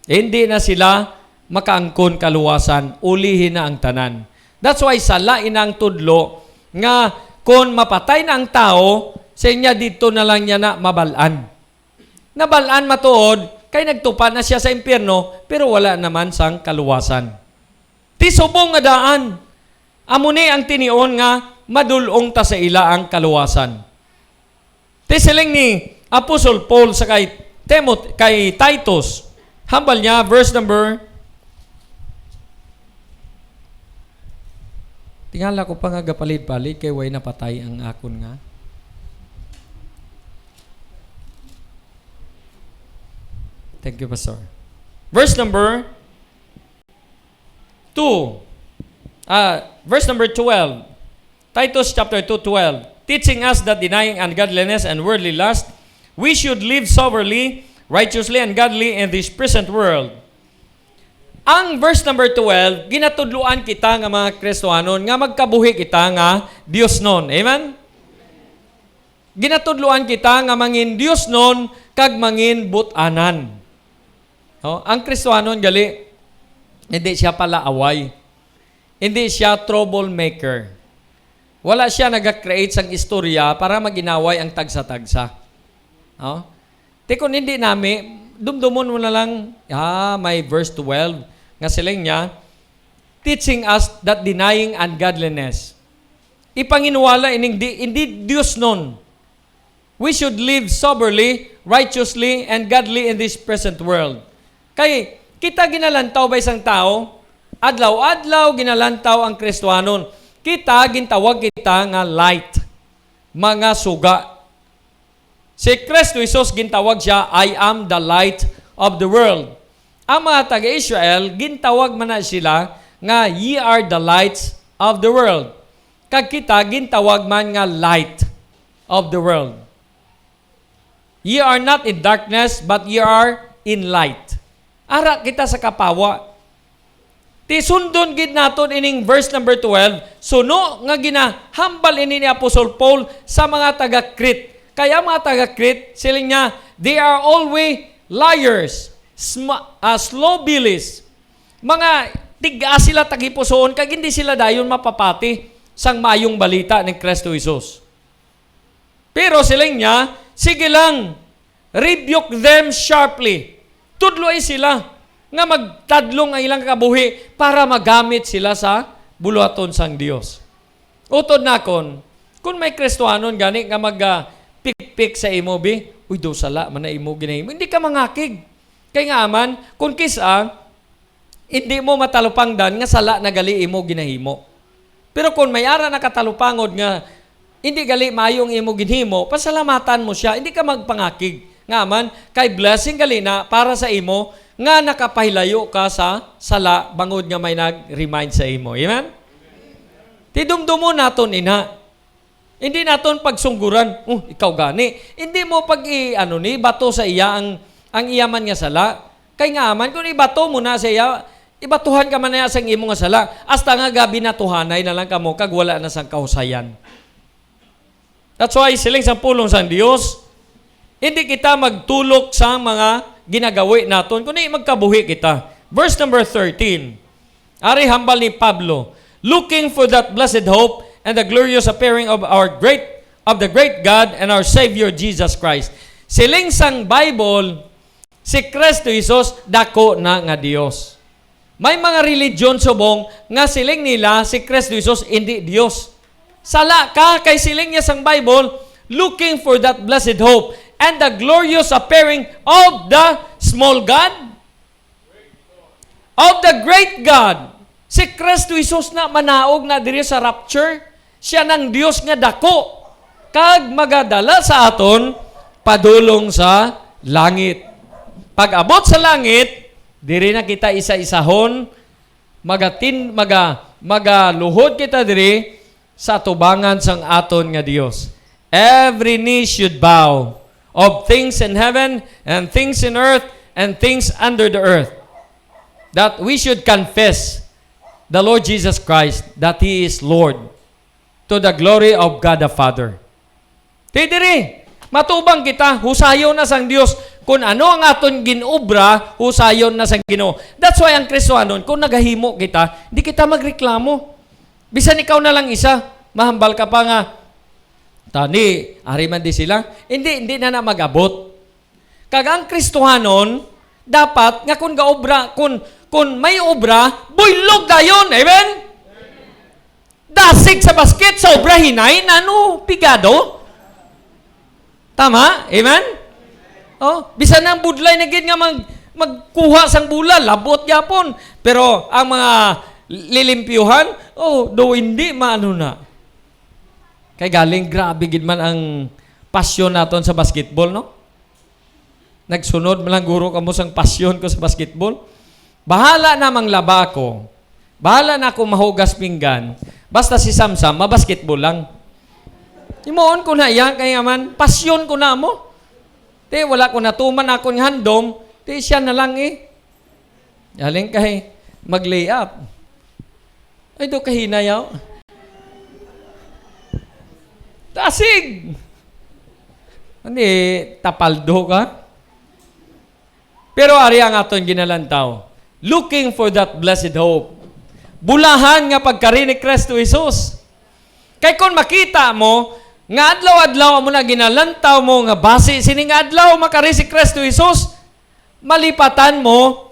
Hindi na sila makaangkon kaluwasan, ulihin na ang tanan. That's why sa lain ang tudlo nga kung mapatay na ang tao, sa inya dito na lang niya na mabalaan. Nabalaan matuod, kay nagtupa na siya sa impyerno, pero wala naman sang kaluwasan. Tisubong nga daan. Amuni ang tinion nga madulong ta sa ila ang kaluwasan. Tisiling ni Apostle Paul sa kay Titus, hambal niya, verse number, tingala ko pa nga gapalit-palit, kay way napatay ang akon nga. Thank you, Pastor. Verse number 2. Verse number 12. Titus chapter 2:12. Teaching us that denying ungodliness and worldly lust, we should live soberly, righteously, and godly in this present world. Ang verse number 12, ginatudluan kita nga mga Kristohanon nga magkabuhi kita nga Dios non. Amen? Ginatudluan kita nga mangin Dios non kag mangin but-anan. Ang Kristohanon gali, hindi siya pala away. Hindi siya troublemaker. Wala siya nag-create sang istorya para maginaway ang tagsa-tagsa. Di kung hindi nami, dumdumon mo na lang, may verse 12, nga siling niya, teaching us that denying ungodliness. Ipanginuwala hindi Diyos nun. We should live soberly, righteously, and godly in this present world. Kay, kita ginalantaw ba isang tao? Adlaw-adlaw ginalantaw ang Kristohanon. Kita, gintawag kita nga light. Mga suga. Si Kristo Jesus, gintawag siya, I am the light of the world. Ang mga taga-Israel, gintawag man na sila nga, ye are the lights of the world. Kag kita, gintawag man nga light of the world. Ye are not in darkness, but ye are in light. Ara kita sa kapawa. Ti sundon gid naton ining verse number 12, suno nga ginahambal ini ni Apostle Paul sa mga taga-Crete. Kaya mga taga-Crete, siling niya, they are always liars, slow billies. Mga tiga sila tagipusoon, kag hindi sila dayon mapapati sang mayong balita ni Kristo Jesus. Pero siling niya, sige lang, rebuke them sharply. Tudloy sila nga magtadlong ang ilang kabuhi para magamit sila sa buluhaton sang Dios. Utod na kung may Kristohanon gani nga mag-pikpik sa imo, uy, daw sala, man na imo ginahimo. Hindi ka mangakig. Kaya nga aman, kung kisa, hindi mo matalupangdan nga sala na gali imo ginahimo. Pero kung may ara na katalupangod nga, hindi gali mayong imo ginhimo, pasalamatan mo siya, hindi ka magpangakig. Nga man, kay blessing gali na para sa imo, nga nakapahilayo ka sa sala, bangod nga may nag-remind sa imo. Amen? Tidumdumo naton ina. Hindi naton pagsungguran, ikaw gani. Hindi mo bato sa iya ang iyaman nga sala. Kay nga man, kung ibato mo na sa iya, ibatuhan ka man na sa imo nga sala. Hasta nga gabi na tuhanay na lang kamo, kag wala na sang kahusayan. That's why siling sa pulong sang Dios, hindi kita magtulok sa mga ginagawi naton, kundi magkabuhi kita. Verse number 13. Ari hambal ni Pablo, looking for that blessed hope and the glorious appearing of our great of the great God and our Savior Jesus Christ. Siling sang Bible, si Kristo Jesus dako na nga Dios. May mga religion subong nga siling nila si Kristo Jesus hindi Dios. Sala ka kay siling niya sang Bible, looking for that blessed hope and the glorious appearing of the small God, of the great God. Si Kristo Jesus na manaog na diri sa rapture, siya ng Dios nga dako, kag magadala sa aton padulong sa langit. Pag abot sa langit, diri na kita isa-isahon, magaluhod kita diri sa tubangan sang aton nga Dios. Every knee should bow of things in heaven and things in earth and things under the earth, that we should confess the Lord Jesus Christ, that He is Lord, to the glory of God the Father. Tidiri, matubang kita, husayon na sang Dios, kung ano ang aton ginobra, husayon na sang Ginoo. That's why ang Kristohanon, kung nagahimo kita, hindi kita magreklamo. Bisan ikaw na lang isa, mahambal ka pa nga, tani, ari man di sila, hindi na mag-abot. Kag ang Kristohanon, dapat, nga kung gaobra, kung may obra, buylog dayon. Amen? Dasig sa basket, sa obra hinay, ano, pigado. Tama? Amen? Oh, bisan ang budlay na gid nga magkuha sang bula, labot yapon. Pero ang mga lilimpyuhan, do hindi maano na. Kay galing grabe gid man ang pasyon naton sa basketball, no? Nagsunod man lang guro kamo sang pasyon ko sa basketball. Bahala namang laba ko. Bahala na ako mahugas pinggan. Basta si Samsam, mabasketball lang. Imoon ko na yan, kaya man, pasyon ko na mo. Te, wala ko natuman akong handom, te, siya na lang eh. Yaling kay mag-layup. Ay, do kahinayaw. Tasig! Hindi, tapaldo ka. Pero ari ang aton ginalantaw. Looking for that blessed hope. Bulahan nga pagkari ni Kristo Jesus. Kay kung makita mo, nga adlaw-adlaw mo na ginalantaw mo, nga base sining adlaw makari si Kristo Jesus, malipatan mo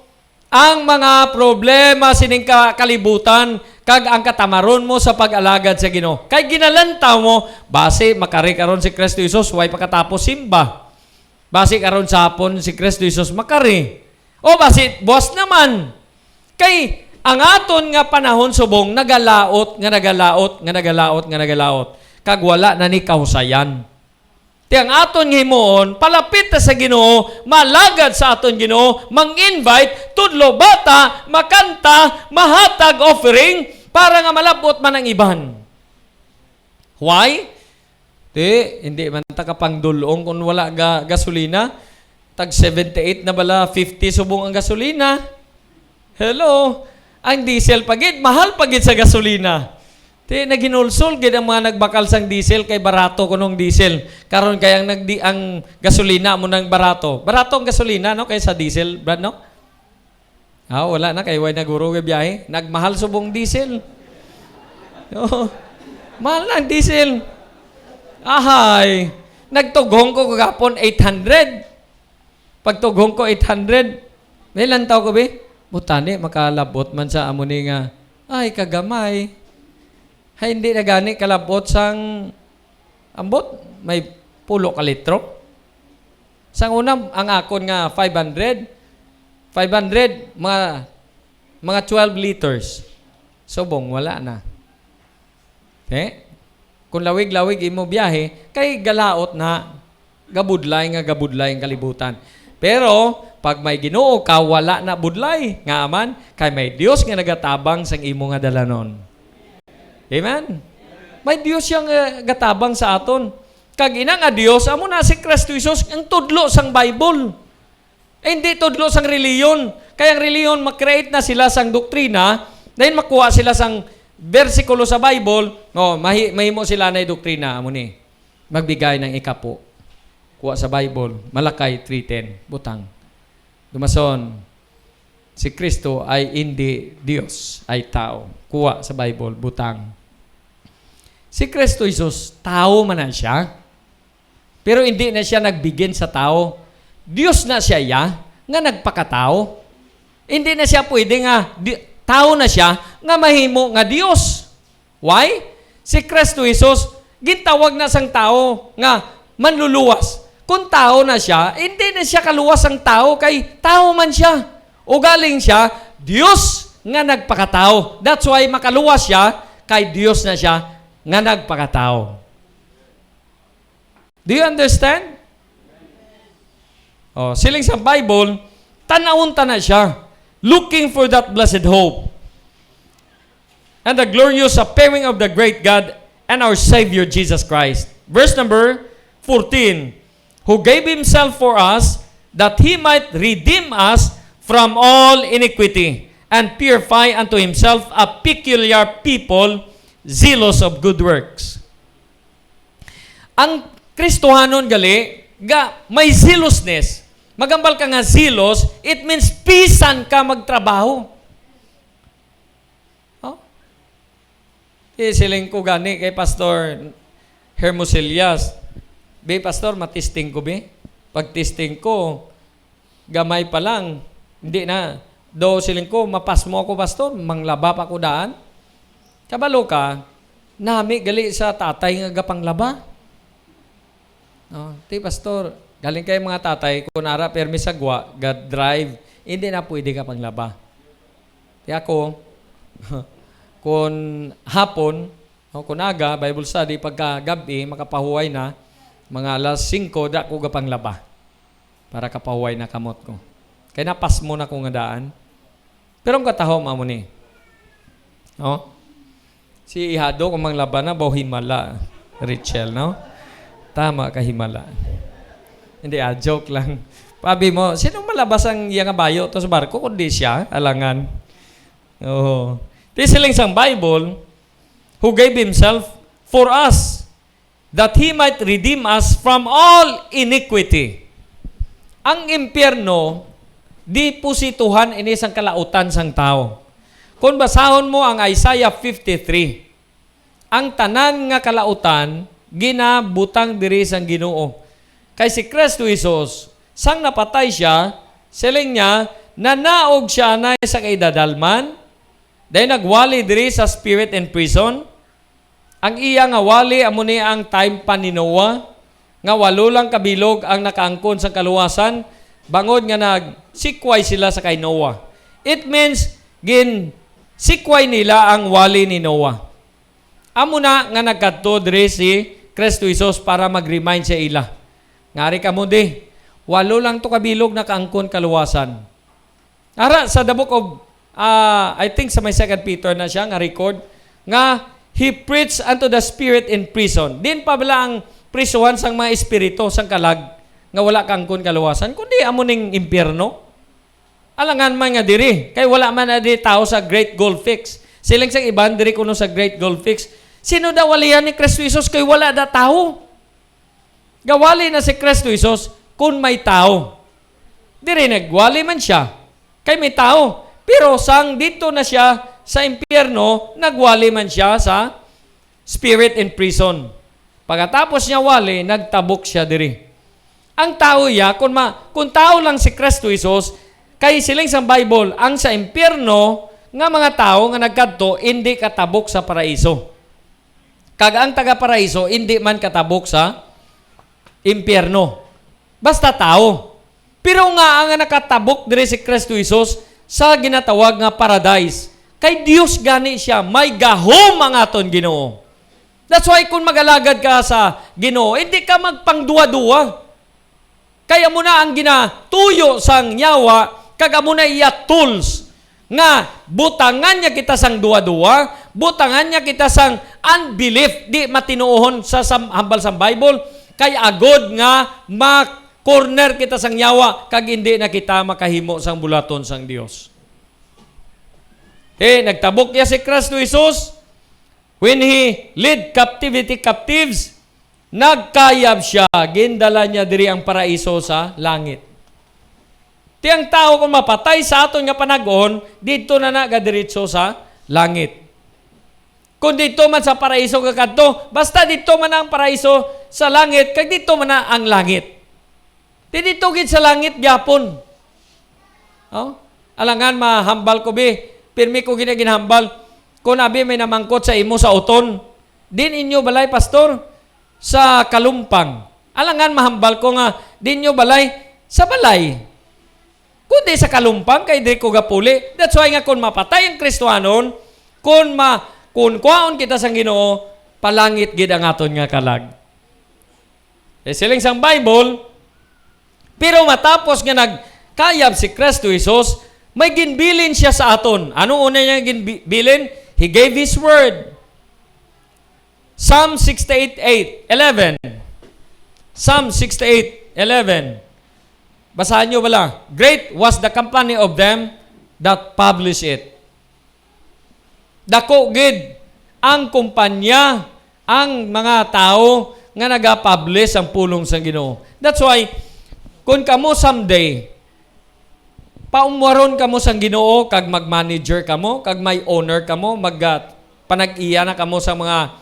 ang mga problema sining kalibutan, kag ang katamaron mo sa pag-alagad sa Ginoo. Kay ginalantaw mo, base makari karon si Kristo Jesus, way pagkatapos simba. Base karon sa hapon si Kristo Jesus makari. O base buwas naman. Kay ang aton nga panahon subong nagalaot. Kag wala na ni kausayan. Ti ang aton himoon palapit sa Ginoo, malagad sa aton Ginoo, mang-invite tudlo bata, makanta, mahatag offering para nga malabot man ang iban. Why? Hindi man ta kapangdulong kung wala gasolina. Tag 78 na bala, 50 subong ang gasolina. Hello. Ang diesel pagid, mahal pagid sa gasolina. Naginulsol gid ang mga nagbakal sang diesel kay barato kunong diesel. Karon kay ang gasolina mo nang barato. Barato ang gasolina no kay sa diesel, brad no? Wala na kay way naguro nga biyahe. Nagmahal subong diesel. Mahal na ang diesel. Ahay. Nagtughong ko kagapon 800. Pagtughong ko 800. May lantaw ko be? Butani makalabot man sa amo ni nga. Ay kagamay. Hay hindi na gani kalabot sang ambot may 10 ka litro. Sang unang ang akon nga 500 mga 12 liters. Subong wala na. Kung lawig-lawig imo biyahe, kay galaot na gabudlay ang kalibutan. Pero pag may Ginoo ka, wala na budlay nga aman, kay may Dios nga nagatabang sang imo nga dalanon. Amen? May Dios yang gatabang sa aton. Kag ina nga Dios, amo na si Kristo Jesus ang tudlo sang Bible. Hindi tudlo sang reliyon. Kaya ang reliyon, makreate na sila sang doktrina, dahil makuha sila sang versikulo sa Bible, mahimo sila na doktrina, amo ni. Magbigay ng ikapo. Kuha sa Bible, Malakay 3:10, butang. Dumason, si Kristo ay hindi Dios, ay tao. Kuha sa Bible, butang. Si Kristo Jesus, tao man na siya. Pero hindi na siya nagbigin sa tao. Diyos na siya nga nagpakatao. Hindi na siya pwede nga, tao na siya, nga mahimo nga Diyos. Why? Si Kristo Jesus, gintawag na sang tao nga manluluwas. Kung tao na siya, hindi na siya kaluwas ang tao, kay tao man siya. O galing siya, Diyos nga nagpakatao. That's why makaluwas siya, kay Diyos na siya nga nagpakatao. Do you understand? Siling sa Bible, tanawon-ta na siya, looking for that blessed hope and the glorious appearing of the great God and our Savior Jesus Christ. Verse number 14, who gave Himself for us that He might redeem us from all iniquity and purify unto Himself a peculiar people, zealous of good works. Ang Kristohanon gali, may zealousness. Magambal ka nga zealous, it means pisan ka magtrabaho. Siling ko gani kay Pastor Hermosilias. Be, Pastor, matisting ko, be? Pag testing ko, gamay pa lang. Hindi na. Do siling ko, mapas mo ako, Pastor, manglaba pa ko daan. Kabalo ka, nami gali sa tatay nga gapang laba. Ti Pastor, galing kayo mga tatay, kung nara permi sagwa, God drive, hindi na pwede ka panglaba. Ti ako, kung hapon, kung aga, Bible study, pagka gabi, makapahuway na, mga alas 5, da ko gapang laba. Para kapahuway na kamot ko. Kaya napas mo na kong daan. Pero ang katahom, amo ni. Si Ihado, kung manglaba na, himala. Richel, no? Tama ka, himala. Hindi, joke lang. Pabi mo, sino malabas ang iyang bayo to sa barko? Kundi siya, alangan. Oo. Tisiling sang Bible, who gave Himself for us, that He might redeem us from all iniquity. Ang impyerno, di pusituhan inisang kalautan sang tao. Kung basahon mo ang Isaiah 53, ang tanan nga kalautan, ginabutang diri sang Ginoo. Kay si Kristo Jesus, sang napatay siya, siling niya, nanaog siya na sa kaidadalman, dahil nagwali diri sa spirit in prison. Ang iya nga wali, amo ni ang time pa ni Noah, nga walo lang kabilog ang nakaangkon sa kaluwasan, bangod nga nagsikway sila sa kay Noah. It means, sikway nila ang wali ni Noah. Amo na nga nagkadto diri si Kristo Jesus para mag-remind sa ila. Ngari ka mo di, walo lang to kabilog na kaangkon kaluwasan. Ara, sa the book of, I think sa may 2 Peter na siya, nga record, nga he preached unto the spirit in prison. Din pa bala ang prisuhan sang mga espiritu, sang kalag, nga wala kaangkon kaluwasan, kundi amo ning impyerno. Alangan man nga diri, kay wala man na di tao sa Great Gold Fix. Siling sang iban, diri kuno sa Great Gold Fix. Sino daw walihan ni Kristo Jesus kay wala da tao? Gawali na si Kristo Jesus kung may tao. Diri nagwali man siya kay may tao. Pero sang dito na siya sa impyerno, nagwali man siya sa spirit in prison. Pagkatapos niya wali, nagtabok siya diri. Ang tao ya, kung tao lang si Kristo Jesus, kay siling sa Bible, ang sa impyerno nga mga tao nga nagkadto, hindi katabok sa paraiso. Kaga ang taga-paraiso, hindi man katabok sa impyerno. Basta tao. Pero nga ang nakatabok diri si Kristo Jesus sa ginatawag nga paradise. Kay Dios gani siya, may gahom ang aton Ginoo. That's why kung magalagad ka sa Ginoo, hindi ka magpangduwa-duwa. Kaya mo na ang ginatuyo sang nyawa, kaga mo na iya tools nga butangan niya kita sang duwa-duwa, butangan niya kita sang unbelief, di matinuohon sa hambal sa Bible, kay agod nga corner kita sang nyawa, kag hindi na kita makahimo sang bulaton sang Dios. Nagtabok niya si Kristo Jesus when He led captives, nagkayab siya, gindala niya diri ang paraiso sa langit. Tiyang tao kung mapatay sa aton nga panahon, dito na nagadiritso sa langit. Kung dito man sa paraiso ka kadto, basta dito man ang paraiso sa langit, kag dito man na ang langit. Di dito gid sa langit gyapon. Oh? Alangan mahambal ko bi, pirmi ko ginaginhambal. Kung abi may namangkot sa imo sa uton, din inyo balay pastor sa kalumpang. Alangan mahambal ko nga din inyo balay sa balay. Kundi sa kalumpang kay di ko gapuli. That's why nga kung mapatay ang Kristohanon, kung kwaon kita sang Ginoo, palangit gid ang aton nga kalag. Siling sang Bible, pero matapos nga nagkayab si Kristo Jesus, may ginbilin siya sa aton. Ano una niya ginbilin? He gave His word. Psalm 68:11. Psalm 68:11. Basahan nyo bala. Great was the company of them that publish it. Dako gid ang kumpanya, ang mga tao nga naga-publish ang pulong sa Ginoo. That's why, kung kamo someday, paumwaron kamo sa Ginoo, kag mag-manager kamo, kag may owner kamo, panag-iya na kamo sa mga,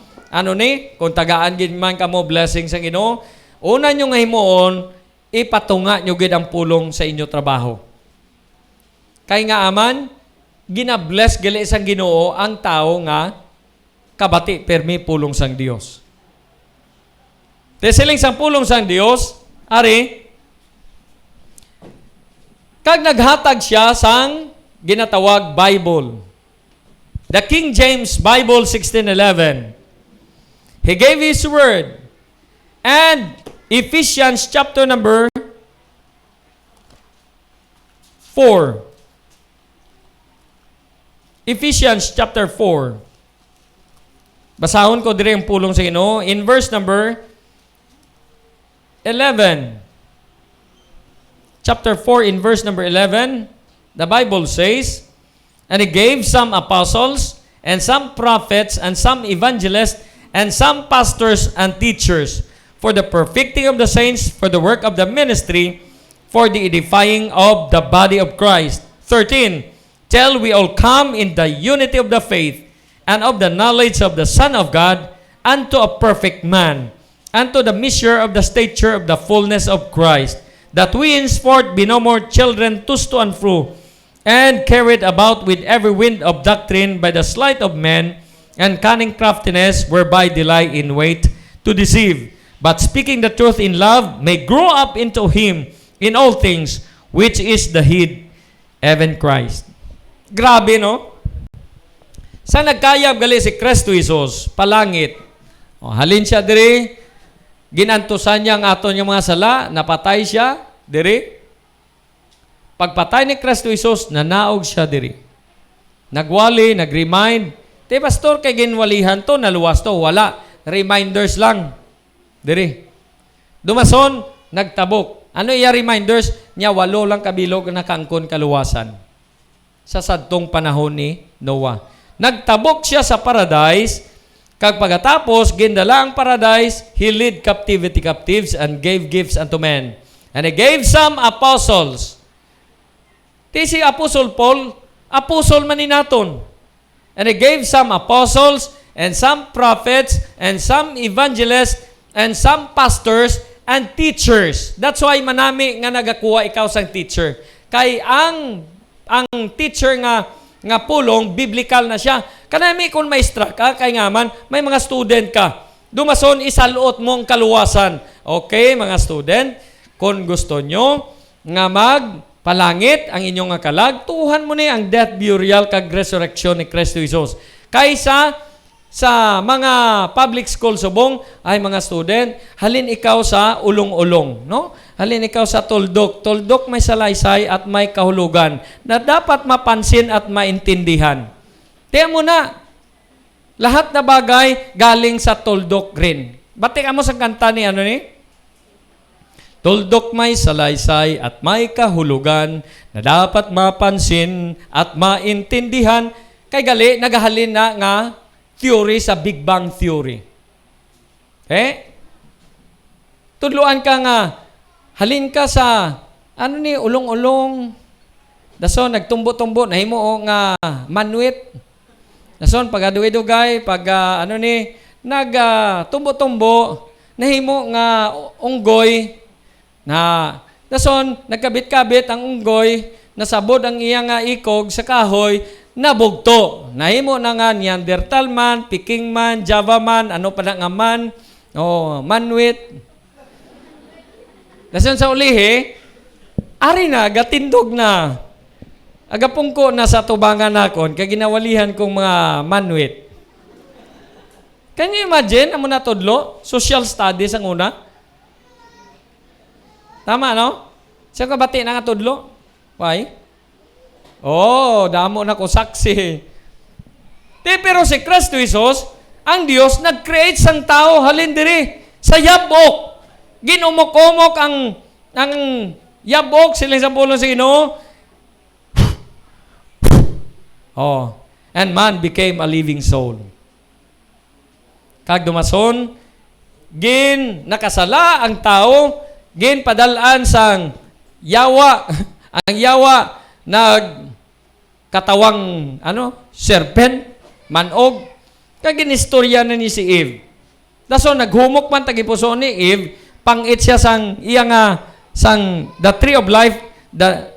kung tagaan gid man kamo blessing sa Ginoo, una nyo nga himuon, ipatunga nyo gid ang pulong sa inyo trabaho. Kay nga aman, gina-bless gali sang Ginoo ang tao nga kabati permi pulong sang Dios. Siling sang pulong sang Dios, ari, kag naghatag siya sang ginatawag Bible. The King James Bible 16:11. He gave His word. And Ephesians chapter number 4. Ephesians chapter 4. Basahon ko dire ang pulong sa Ginoo in verse number 11. Chapter 4 in verse number 11, the Bible says, and He gave some apostles, and some prophets, and some evangelists, and some pastors and teachers, for the perfecting of the saints, for the work of the ministry, for the edifying of the body of Christ. 13, till we all come in the unity of the faith, and of the knowledge of the Son of God, unto a perfect man, unto the measure of the stature of the fullness of Christ, that we henceforth be no more children tossed to and fro, and carried about with every wind of doctrine by the sleight of men, and cunning craftiness, whereby they lie in wait to deceive. But speaking the truth in love, may grow up into Him in all things, which is the head, even Christ. Grabe, no? Sa nagkayab gali si Kristo Jesus, palangit. Halin siya diri, ginantusan niya ang aton yung mga sala, napatay siya diri. Pagpatay ni Kristo Jesus, nanaog siya diri. Nagwali, nag-remind. Te pastor, kay ginwalihan to, naluwas to. Wala. Reminders lang. Diri. Dumason, nagtabok. Ano iya reminders? Nya 8 lang kabilog na kaangkon kaluwasan. Sa sadtong panahon ni Noah. Nagtabok siya sa paradise. Kag pagkatapos, gindala ang paradise, He led captivity captives and gave gifts unto men. And He gave some apostles. Si Apostle Paul, apostle man ni naton. And He gave some apostles, and some prophets, and some evangelists, and some pastors, and teachers. That's why manami nga nagakuha ikaw sang teacher. Kay ang teacher nga pulong, biblical na siya. Kanami kung maestra ka, kay nga man, may mga student ka. Dumason, isaluot mo ang kaluwasan. Okay, mga student, kung gusto nyo nga magpalangit ang inyong kalag, tuhan mo ni ang death, burial, kag resurrection ni Kristo Jesus. Kaysa sa mga public school subong, ay mga student, halin ikaw sa ulong-ulong, no? Halin ikaw sa tuldok. Tuldok may salaysay at may kahulugan na dapat mapansin at maintindihan. Tiyan mo na, lahat na bagay galing sa tuldok rin. Batik mo sa kanta ni Tuldok may salaysay at may kahulugan na dapat mapansin at maintindihan. Kay gali, nagahalin na nga theory sa Big Bang Theory. Tudluan ka nga, halin ka sa, ulong-ulong. Daso, nagtumbo-tumbo, nahimo nga manuit. Dason pag adugay-dugay, pag tumbo-tumbo, nahimo nga unggoy na dason nagkabit-kabit ang unggoy, nasabod ang iyang ikog sa kahoy, nabugto. Nahimo na nga Neanderthal man, Peking man, Java man, ano pa na nga man, manwit. Dason sa ulihi, ari na, gatindog na. Agapungko na sa tubangan nakon, kaya ginawalihan kong mga manwit. Can you imagine, amo na tudlo? Social studies ang una. Tama, no? Siya ka bati na nga tudlo? Why? Damo na ko saksi. Pero si Kristo Jesus, ang Dios, nag-create sang tao, halin diri, sa yabok. Ginumok-umok ang yabok, sila sa pulong sa Ginoo. And man became a living soul. Kag dumason, nakasala ang tao, padalaan sang yawa, ang yawa katawang serpent, manog, kag ginistorya na ni si Eve. Dason naghumok man tagipuso ni Eve, pangit siya sang sang the tree of life, the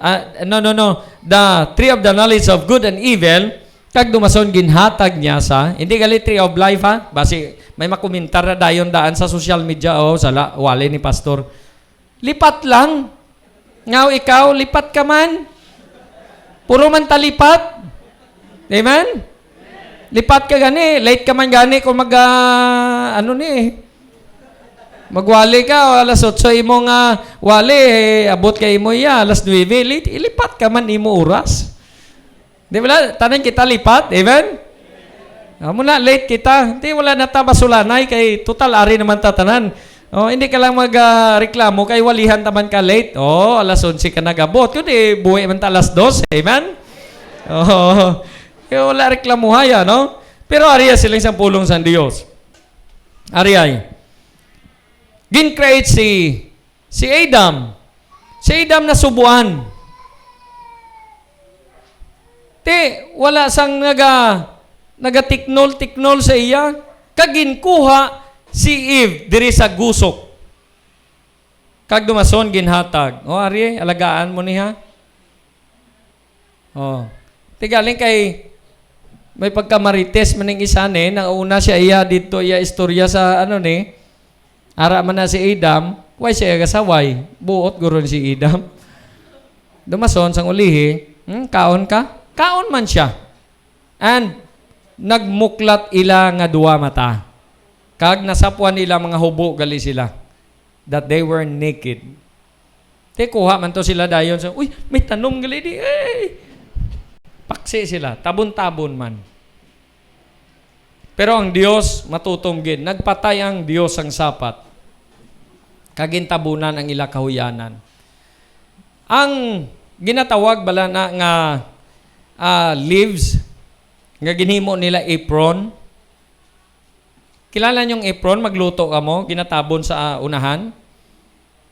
tree of the knowledge of good and evil. Kag dumason ginhatag niya sa, hindi gali tree of life ha, basi may makomentar na dayon daan sa social media sa wali ni pastor. Lipat lang. Ngaw ikaw, lipat ka man. Puro man talipat. Amen? Lipat ka gani, late ka man gani kung magwali ka, alas 8 imo nga wali, abot kay imo alas 9, late, ilipat ka man imo oras. Di ba? Tanan kita lipat, amen? Muna, late kita. Hindi, wala na tabasulanay kay total ari naman tatanan. Hindi ka lang magreklamo kay walihan taman ka late. Alas 11 ka nagabot. Kundi buhay man ta alas 2, amen? Wala reklamo haya, no? Pero ariya silang isang pulong sa Diyos. Ariyay. Gin-create si Adam. Si Adam na subuan. Wala sang nagatiknol sa iya. Kaginkuha si Eve diri sa gusok. Kag dumason ginhatag. Ari, alagaan mo niya. Tigaling kay may pagkamarites maning isa ni, nauna siya iya dito iya istorya sa ara man na si Adam, why siya kasaway? Buot guron si Adam. Dumason sang ulihi, kaon ka? Kaon man siya. And nagmuklat ila nga duwa mata. Kag nasapuan nila mga hubo gali sila. That they were naked. Kuha man to sila dayon sa, may tanom gali di. Paksi sila, tabon-tabon man. Pero ang Dios matutunggin. Nagpatay ang Dios ang sapat. Kagintabunan ang ila kahuyanan. Ang ginatawag bala na nga leaves nga ginhimo nila apron. Kilala niyong apron, magluto ka mo, ginatabon sa unahan.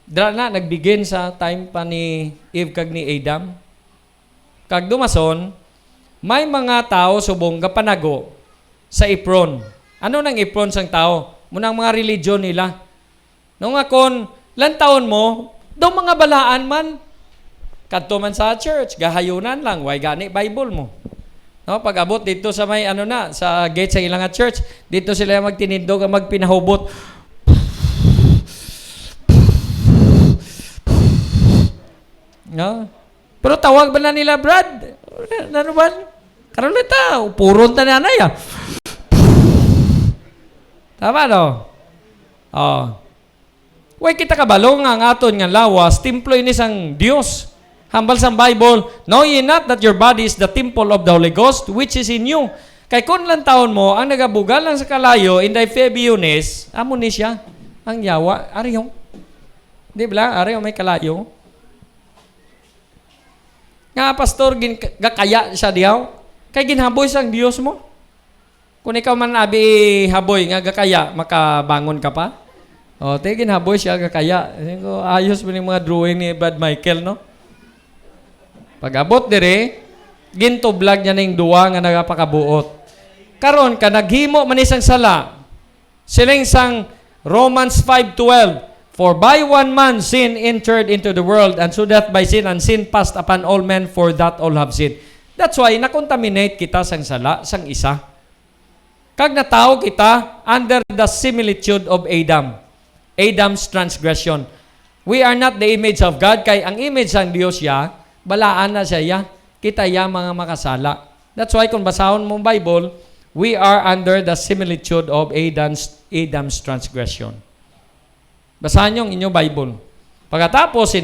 Dra na nagbigin sa time pa ni Eve kag ni Adam. Kag dumason, may mga tao subong kapanago sa apron. Ano nang apron sang tao? Munang mga religion nila. Nung akon, lantaon mo, daw mga balaan man. Kadto man sa church, gahayunan lang, way gani Bible mo. No, pag abot dito sa may sa gate sa ilang church, dito sila magtinindog ang magpinahubot. No? Pero tawag ba na nila, Brad? Ano ba? Karoon na ta, puron ta na nanay. Tama, no? Way kita kabalo nga aton nga lawas, templo ini sang Dios. Hambal sa Bible, know ye not that your body is the temple of the Holy Ghost, which is in you. Kay kung lang taon mo, ang nagabugal lang sa kalayo, in thy febiones, amo ni siya, ang yawa, ariyong. Di ba? Ariyong may kalayo. Nga, pastor, gakaya siya diyaw. Kay ginhaboy sang Dios mo. Kung ikaw man abi haboy, nga gakaya, makabangon ka pa. Ginhaboy siya, gakaya. Ayos mo yung mga drawing ni Brad Michael, no? Pag abot dire, gintublag niya na yung duwa nga nagapakabuot. Karon ka naghimo man isang sala. Siling sang Romans 5:12, for by one man sin entered into the world, and so that by sin and sin passed upon all men, for that all have sinned. That's why nakontaminate kita sang sala sang isa. Kag natawo kita under the similitude of Adam. Adam's transgression. We are not the image of God, kay ang image sang Dios ya, balaan na siya ya. Kita ya mga makasala. That's why kung basahon mo Bible, we are under the similitude of Adam's transgression. Basahan yung inyong Bible. Pagkatapos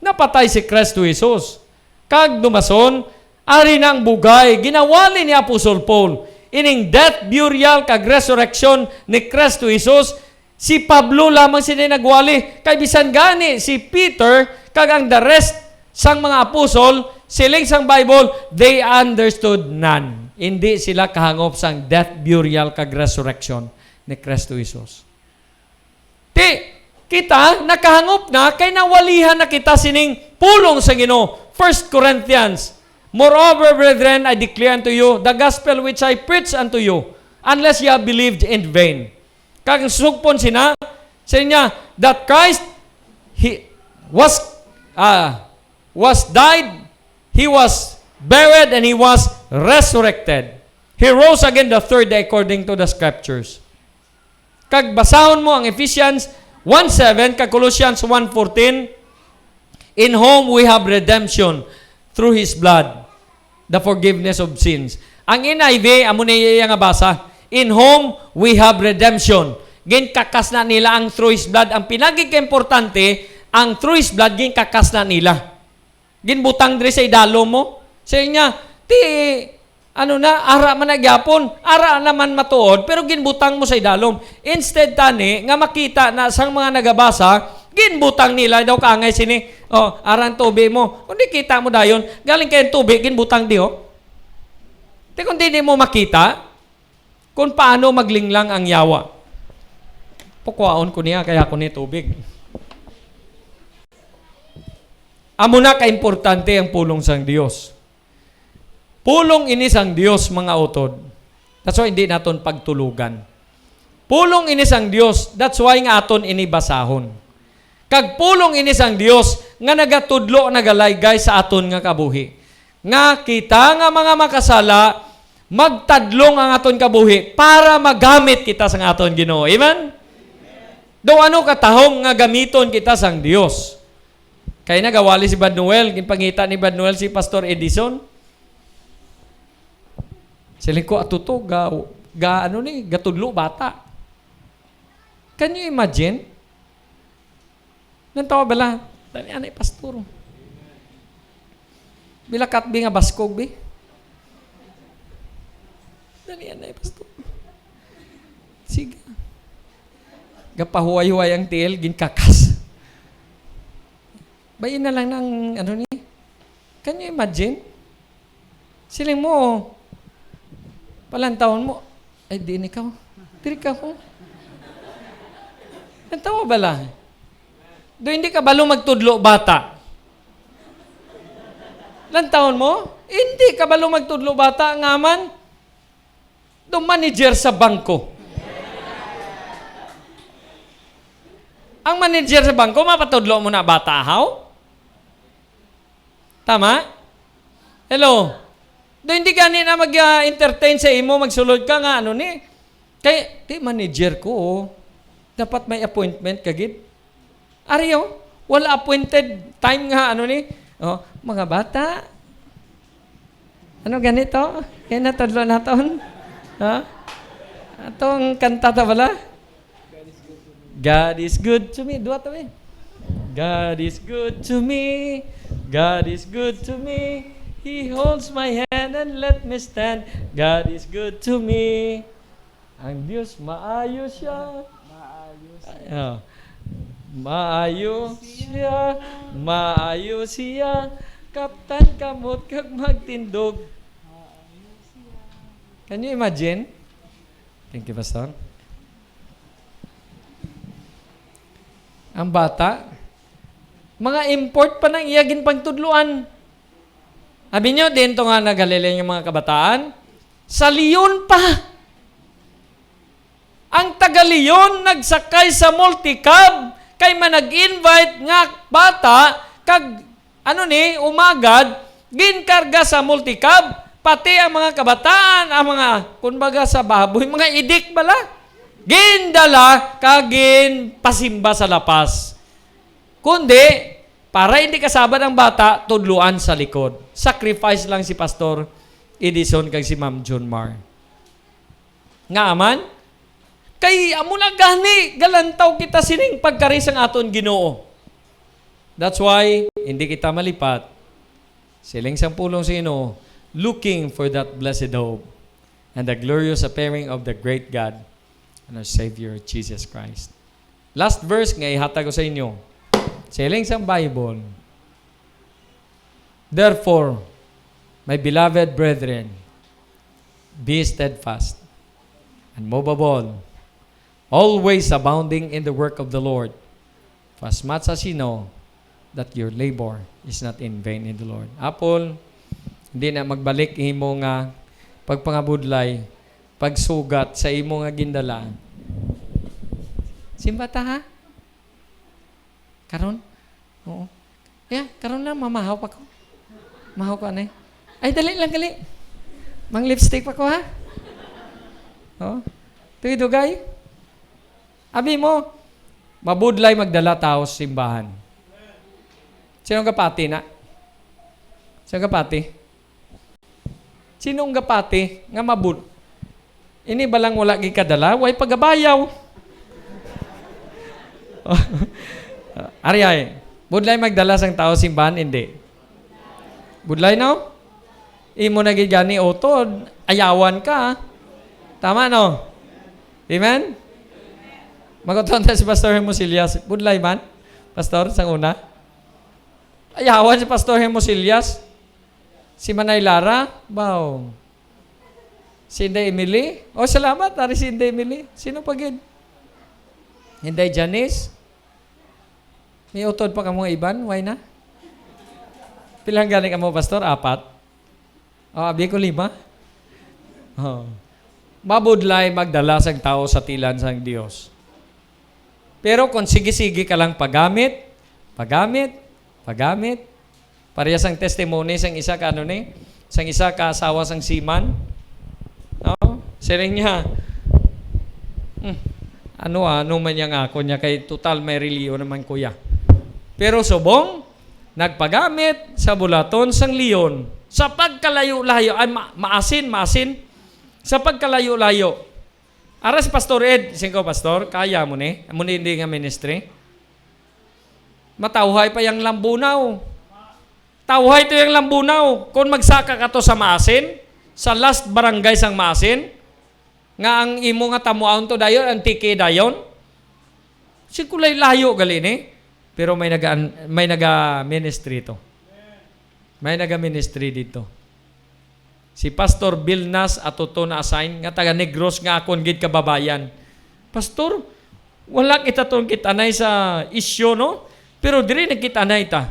napatay si Kristo Jesus. Kag dumason, ari na ang bugay, ginawali ni Apostol Paul. Ining death, burial, kag resurrection ni Kristo Jesus, si Pablo lamang sila nagwali. Kay bisan gani, si Peter, kag ang the rest sang mga apostol, siling sang Bible, they understood none. Hindi sila kahangop sang death, burial, kag resurrection ni Kristo Jesus. Kita, nakahangop na, kay nawalihan na kita sining pulong sa Ginoo. 1 Corinthians, moreover, brethren, I declare unto you, the gospel which I preach unto you, unless ye have believed in vain. Kag sugpon sa niya, that Christ, He was died, He was buried, and He was resurrected. He rose again the third day according to the Scriptures. Kag basahon mo ang Ephesians 1:7, kag Colossians 1:14, in whom we have redemption through His blood, the forgiveness of sins. Ang NIV, amo na iya nga basa, in whom we have redemption. Ginkakas na nila ang through His blood. Ang pinagigimportante, ang through His blood, ginkakas na nila. Ginbutang diri sa idalo mo. Sa niya, ara man nagyapon, ara naman matuod, pero ginbutang mo sa idalom. Instead tani, nga makita na sang mga nagabasa, ginbutang nila daw kaangay sini, aran tubi mo. Kung di kita mo dayon, galing kayo tubi, ginbutang di kung di mo makita, kung paano maglinglang ang yawa. Pukwaon ko niya, kaya ko ni tubig. Amo na ka-importante ang pulong sang Dios. Pulong ini sang Dios, mga utod. That's why hindi naton pagtulugan. Pulong ini sang Dios, that's why nga aton ini basahon. Kag pulong ini sang Dios, nga nagatudlo, nagalaygay sa aton nga kabuhi. Nga kita nga mga makasala, magtadlong ang aton kabuhi para magamit kita sang aton Ginoo. Amen? Do ano katahong nga gamiton kita sang Dios. Kaya nagawali si Bad Noel, ginpangita ni Bad Noel si Pastor Edison. Siling ko atuto, gatudlo bata. Can you imagine? Nantawa bala, dali anay pastor. Bila katbi nga baskog, bi? Dali anay pastor. Sige. Gapahuway-huway ang tiil, ginkakas. Bayin na lang ng, can you imagine? Siling mo, palantawon mo, ay di ikaw. Diri ka ko. Nantawa bala. Do hindi ka balo magtudlo bata. Lantawon mo? Hindi ka balo magtudlo bata ngaman. Do manager sa bangko. Ang manager sa bangko, mapatudlo mo na bata, how? Tama? Hello? Do hindi ka na mag-entertain sa imo, magsulod ka nga, Kaya, manager ko, dapat may appointment kagid. Ariyo, wala appointed time nga, mga bata. Ganito? Kaya natadlo naton? Atong kanta ta bala? God is good to me. Dua to me. God is good to me. God is good to me. He holds my hand and let me stand. God is good to me. Ang Diyos, maayo siya. Maayo siya. Maayo siya. Kaptan kamot kag magtindog. Can you imagine? Thank you, Pastor. Ang bata, mga import pa nang iyagin pagtudluan. Sabi nyo, dito nga nagalilin yung mga kabataan, Sa Leon pa. Ang taga-Leon nagsakay sa multicab kay manag-invite nga bata kag umagad ginkarga sa multicab pati ang mga kabataan, ang mga kunbaga sa baboy, mga idik bala. Gindala kagin pasimba sa lapas. Kundi para hindi kasabad ang bata, tudluan sa likod. Sacrifice lang si Pastor Edison kag si Ma'am John Mar. Nga aman, kay amo na gani, galantaw kita sining pagkaris ang aton Ginoo. That's why, hindi kita malipat. Siling sang pulong sa Ginoo, looking for that blessed hope and the glorious appearing of the great God and our Savior, Jesus Christ. Last verse nga ihatag ko sa inyo. Siling sang Bible. Therefore, my beloved brethren, be steadfast and movable, always abounding in the work of the Lord, for as much as you know that your labor is not in vain in the Lord. Apol, hindi na magbalik imo nga pagpangabudlay, pagsugat sa imo nga gindalaan. Simbata ha? Karon? Oo. Yeah, karon na mamahaw pa ko. Mahaw ko anay. Ay, dali lang gali. Mang lipstick pa ko ha? Oo. Tuy dugay. Abi mo, mabudlay magdala tao sa simbahan. Sinong kapati na? Sinong kapati? Sinong kapati nga mabud? Ini balang wala gikadala, way pagabayaw. Ari budlay magdala sang tao simbahan, hindi. Budlay no? Imo na gani utod, ayawan ka. Tama no? Amen? Magutunta si Pastor Hermosilias. Budlay man? Pastor, sang una? Ayawan si Pastor Hermosilias. Si Manay Lara? Wow. Si Inday Emily? Oh, salamat. Ari si Inday Emily. Sino pagin? Inday Janice? May utod pa ka mga iban? Why na? Pilang galing ka mo, Pastor? 4? O, abi ko 5? Oh. Mabudlay magdala sang tao sa tilan sang Dios. Pero kung sige-sige ka lang pagamit, parehas ang testimony sang isa ka sang isa ka asawa sang siman. No? Siring niya, ano man yang ako niya kay total may reliyon naman kuya. Pero subong, nagpagamit sa bulaton sang Leon. Sa pagkalayo-layo, ay maasin, sa pagkalayo-layo. Aras Pastor Ed, singko Pastor, kaya mo ni, hindi nga ministry. Matawhay pa yung lambunaw. Tawhay to yung lambunaw. Kung magsaka ka to sa maasin, sa last barangay sang maasin, nga ang imo nga tamuaon to dayon, ang tiki dayon, sikulay layo gali ni. Pero may naga-ministry to. May naga-ministry dito. Si Pastor Bill Nas atuto na assign nga taga Negros nga akon gid kababayan. Pastor, wala kita tong kitanay sa isyo no? Pero diri nagkitanay ta.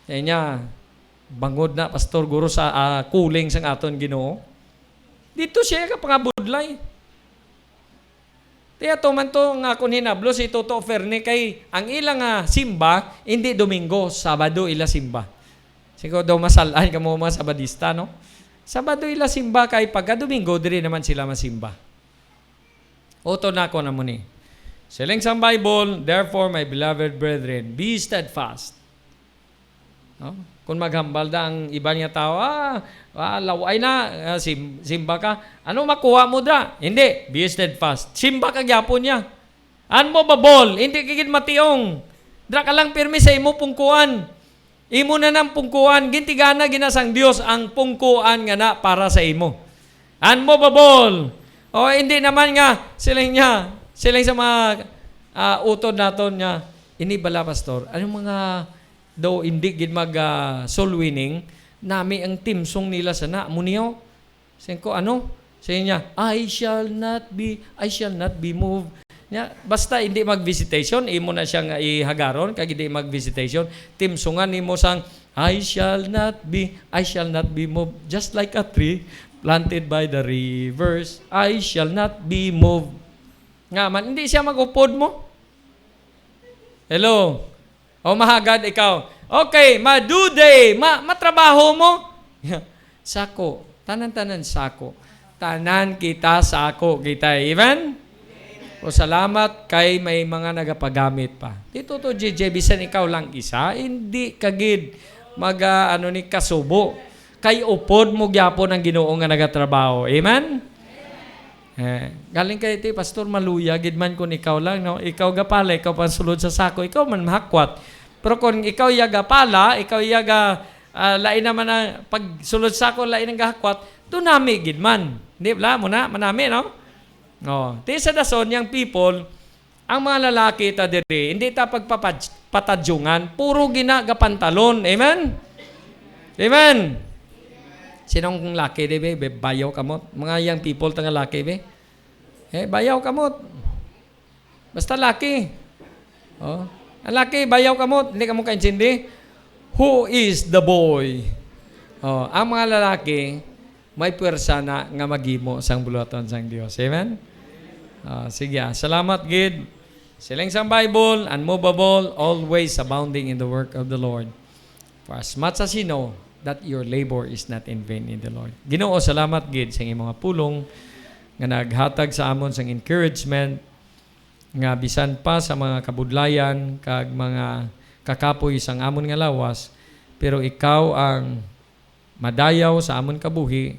Kaya niya, bangod na Pastor Guro sa kuling sang aton Ginoo. Dito siya ka pangabudlay. Kaya to man to nga akong hinablo si Toto Ferne kay ang ilang simba, hindi Domingo, Sabado ila simba. Siguro daw masalaan ka mo mga Sabadista, no? Sabado ila simba kay pagka Domingo, diri naman sila masimba. Oto na ako na muni. Siling sa Bible, therefore, my beloved brethren, be steadfast. No? Kung maghambal da ang iba niya tao, laway na, simba ka. Ano makuha mo da? Hindi, be steadfast. Simba ka gyapon niya. An mo babol, hindi kagid mationg. Dra ka lang pirmi sa imo pungkuan. Imo na ng pungkuan, gintigana ginasang Dios ang pungkuan nga na para sa imo. An mo babol. O hindi naman nga, siling sa mga utod naton niya, ini bala Pastor, anong mga daw hindi gid mag soul winning, nami ang team song nila sana muniyo. Sabi ko Sabi niya, I shall not be moved. Basta hindi mag-visitation, imo na siyang ihagaron kag hindi mag-visitation. Team songan nimo sang I shall not be moved, just like a tree planted by the rivers, I shall not be moved. Nga man, hindi siya mag-upod mo. Hello? O mahagad ikaw. Okay, maduday, matrabaho mo. Sako. Tanan-tanan sako. Tanan kita sako kita. Amen? O salamat kay may mga nagapagamit pa. Dito to JJ, bisan ikaw lang isa, hindi kagid kasubo. Kay upod mo gyapon ang Ginoo nga nagatrabaho. Amen? Galing kay ti Pastor Maluya, gid man kun ikaw lang, no? Ikaw gapala, ikaw pansulod sa sako, ikaw man mahakwat. Pero kung ikaw yaga pala, ikaw yaga lain naman ang pagsulod sa ako, lain ang gahakwat, tunami gid man. Hindi bla mo na, manami, no? Oh, ti sa dason yang people, ang mga lalaki ta diri, hindi ta pagpatadyungan, puro ginagapantalon. Amen? Amen. Sinong laki di be? Bayaw kamot. Mga young people tanga laki be. Bayaw kamot. Basta laki. Oh. Ang laki, bayaw kamot. Hindi ka mo kaintindi. Who is the boy? Oh, ang mga lalaki, may puwersa na nga magimo sang buluhaton sang Dios. Amen? Sige. Salamat, gid. Siling sang Bible, unmovable, always abounding in the work of the Lord. For as much as you know, that your labor is not in vain in the Lord. Ginoo, salamat gid sa inyong mga pulong nga naghatag sa amon sang encouragement nga bisan pa sa mga kabudlayan kag mga kakapoy sang amon nga lawas, pero ikaw ang madayaw sa amon kabuhi,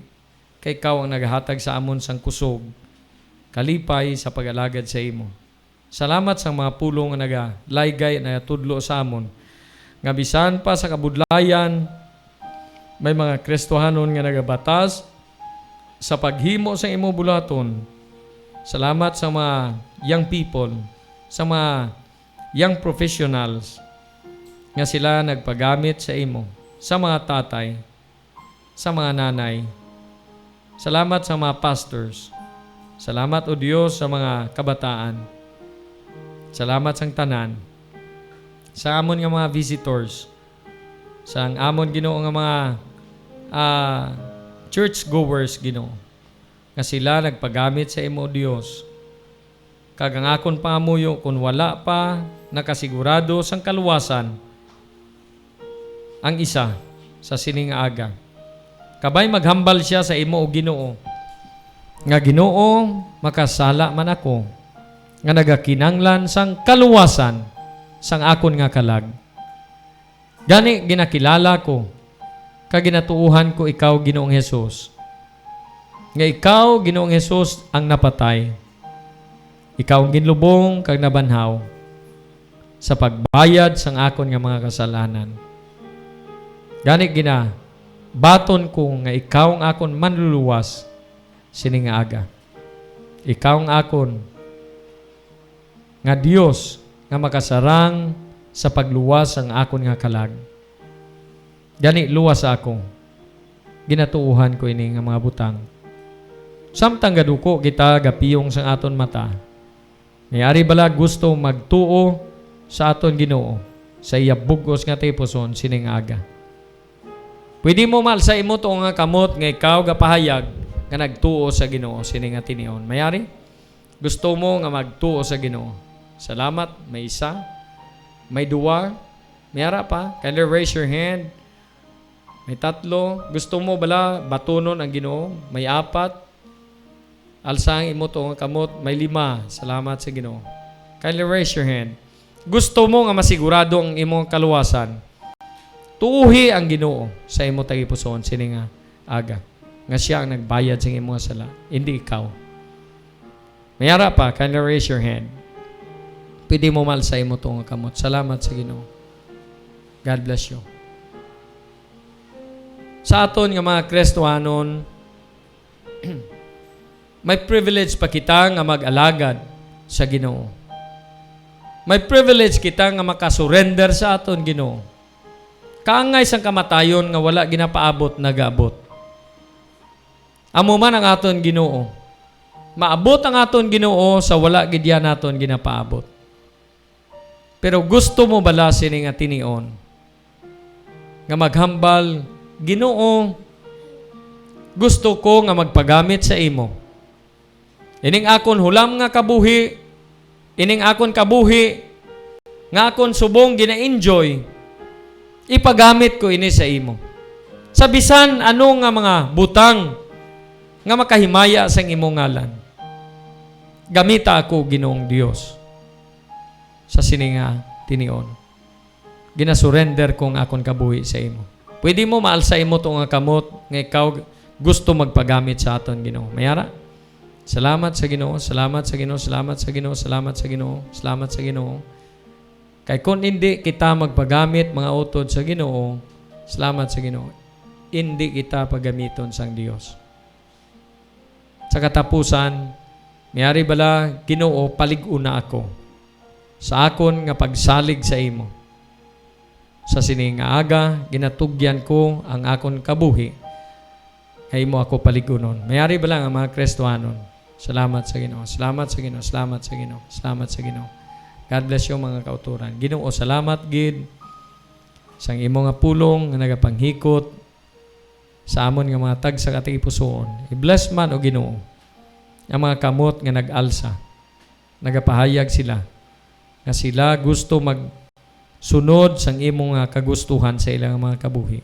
kay ikaw ang naghatag sa amon sang kusog, kalipay sa pag-alagad sa imo. Salamat sa mga pulong nga nagalaygay na tudlo sa amon nga bisan pa sa kabudlayan may mga Kristohanon nga nagabatas sa paghimo sa imo bulaton. Salamat sa mga young people, sa mga young professionals nga sila nagpagamit sa imo, sa mga tatay, sa mga nanay. Salamat sa mga pastors. Salamat o Diyos sa mga kabataan. Salamat sang tanan. Sa amon nga mga visitors. Sa amon Ginoo nga mga church goers Ginoo nga sila nagpagamit sa imo Dios. Kag ang akon pangamuyo kung wala pa nakasigurado sang kaluwasan ang isa sa sining aga. Kabay maghambal siya sa imo o Ginoo. Nga Ginoo, makasala man ako nga nagakinanglan sang kaluwasan sang akon nga kalag. Gani ginakilala ko kag ginatuuhan ko ikaw Ginoong Hesus. Nga ikaw Ginoong Hesus ang napatay. Ikaw ang ginlubong kag nabanhaw sa pagbayad sang akon nga mga kasalanan. Gani baton ko nga ikaw ang akon manluluwas sining nga aga. Ikaw ang akon nga Dios nga makasarang sa pagluwas ang akon nga kalag. Gani luwas ako. Ginatuuhan ko ini nga mga butang. Samtang gaduko kita gapiyong sang aton mata. Mayari bala gusto magtuo sa aton Ginoo sa iya bugos nga tipuson sining aga. Pwede mo mal sa imo to nga kamot nga ikaw gapahayag nga nagtuo sa Ginoo sining nga tinion. Mayari? Gusto mo nga magtuo sa Ginoo. Salamat, may isa, may duwa, mayara pa. Can you raise your hand? May tatlo. Gusto mo bala batunon ang Ginoo? May apat. Alsang imo to nga kamot, may 5. Salamat sa Ginoo. Can you raise your hand? Gusto mo nga masigurado ang imong kaluwasan? Tuuhi ang Ginoo sa imo tagipuson sini nga aga. Nga siya ang nagbayad sa imong sala, hindi ikaw. Mayara pa, can you raise your hand? Pwede mo mal sa imo to nga kamot. Salamat sa Ginoo. God bless you. Sa aton nga mga Kristohanon, may privilege pa kita nga mag-alagad sa Ginoo. May privilege kita nga makasurrender sa aton Ginoo. Kaangay sang kamatayon nga wala ginapaabot nagaabot. Amo man ang aton Ginoo. Maabot ang aton Ginoo sa wala gid yan naton ginapaabot. Pero gusto mo bala sini nga tinion nga maghambal, Ginoo, gusto ko nga magpagamit sa imo. Ining akon hulam nga kabuhi, ining akon kabuhi, nga akon subong gina-enjoy, ipagamit ko ini sa imo. Sa bisan ano nga mga butang nga makahimaya sa imong ngalan. Gamita ako, Ginoong Dios, sa sininga tinion. Ginasurrender kong akon kabuhi sa imo. Pwede mo maalsa imo to nga kamot nga ikaw gusto magpagamit sa aton, Ginoo. Mayara? Salamat sa Ginoo, salamat sa Ginoo, salamat sa Ginoo, salamat sa Ginoo, salamat sa Ginoo. Kay kung hindi kita magpagamit mga utod sa Ginoo, salamat sa Ginoo, hindi kita pagamiton sang Dios. Sa katapusan, mayari bala, Ginoo, palig-una ako sa akon nga pagsalig sa imo. Sa sining nga aga, ginatugyan ko ang akon kabuhi, kay mo ako paligunon. Mayari bala nga mga Kristohanon, salamat sa Ginoo, salamat sa Ginoo, salamat sa Ginoo, salamat sa Ginoo. God bless you mga kauturan. Ginoo, salamat gid sang imo nga pulong nga nagapanghikot sa amon nga mga tag sa katipusoon. I-bless man o Ginoo ang mga kamot nga nag-alsa. Nagapahayag sila nga sila gusto magsunod sang imo nga kagustuhan sa ilang mga kabuhi.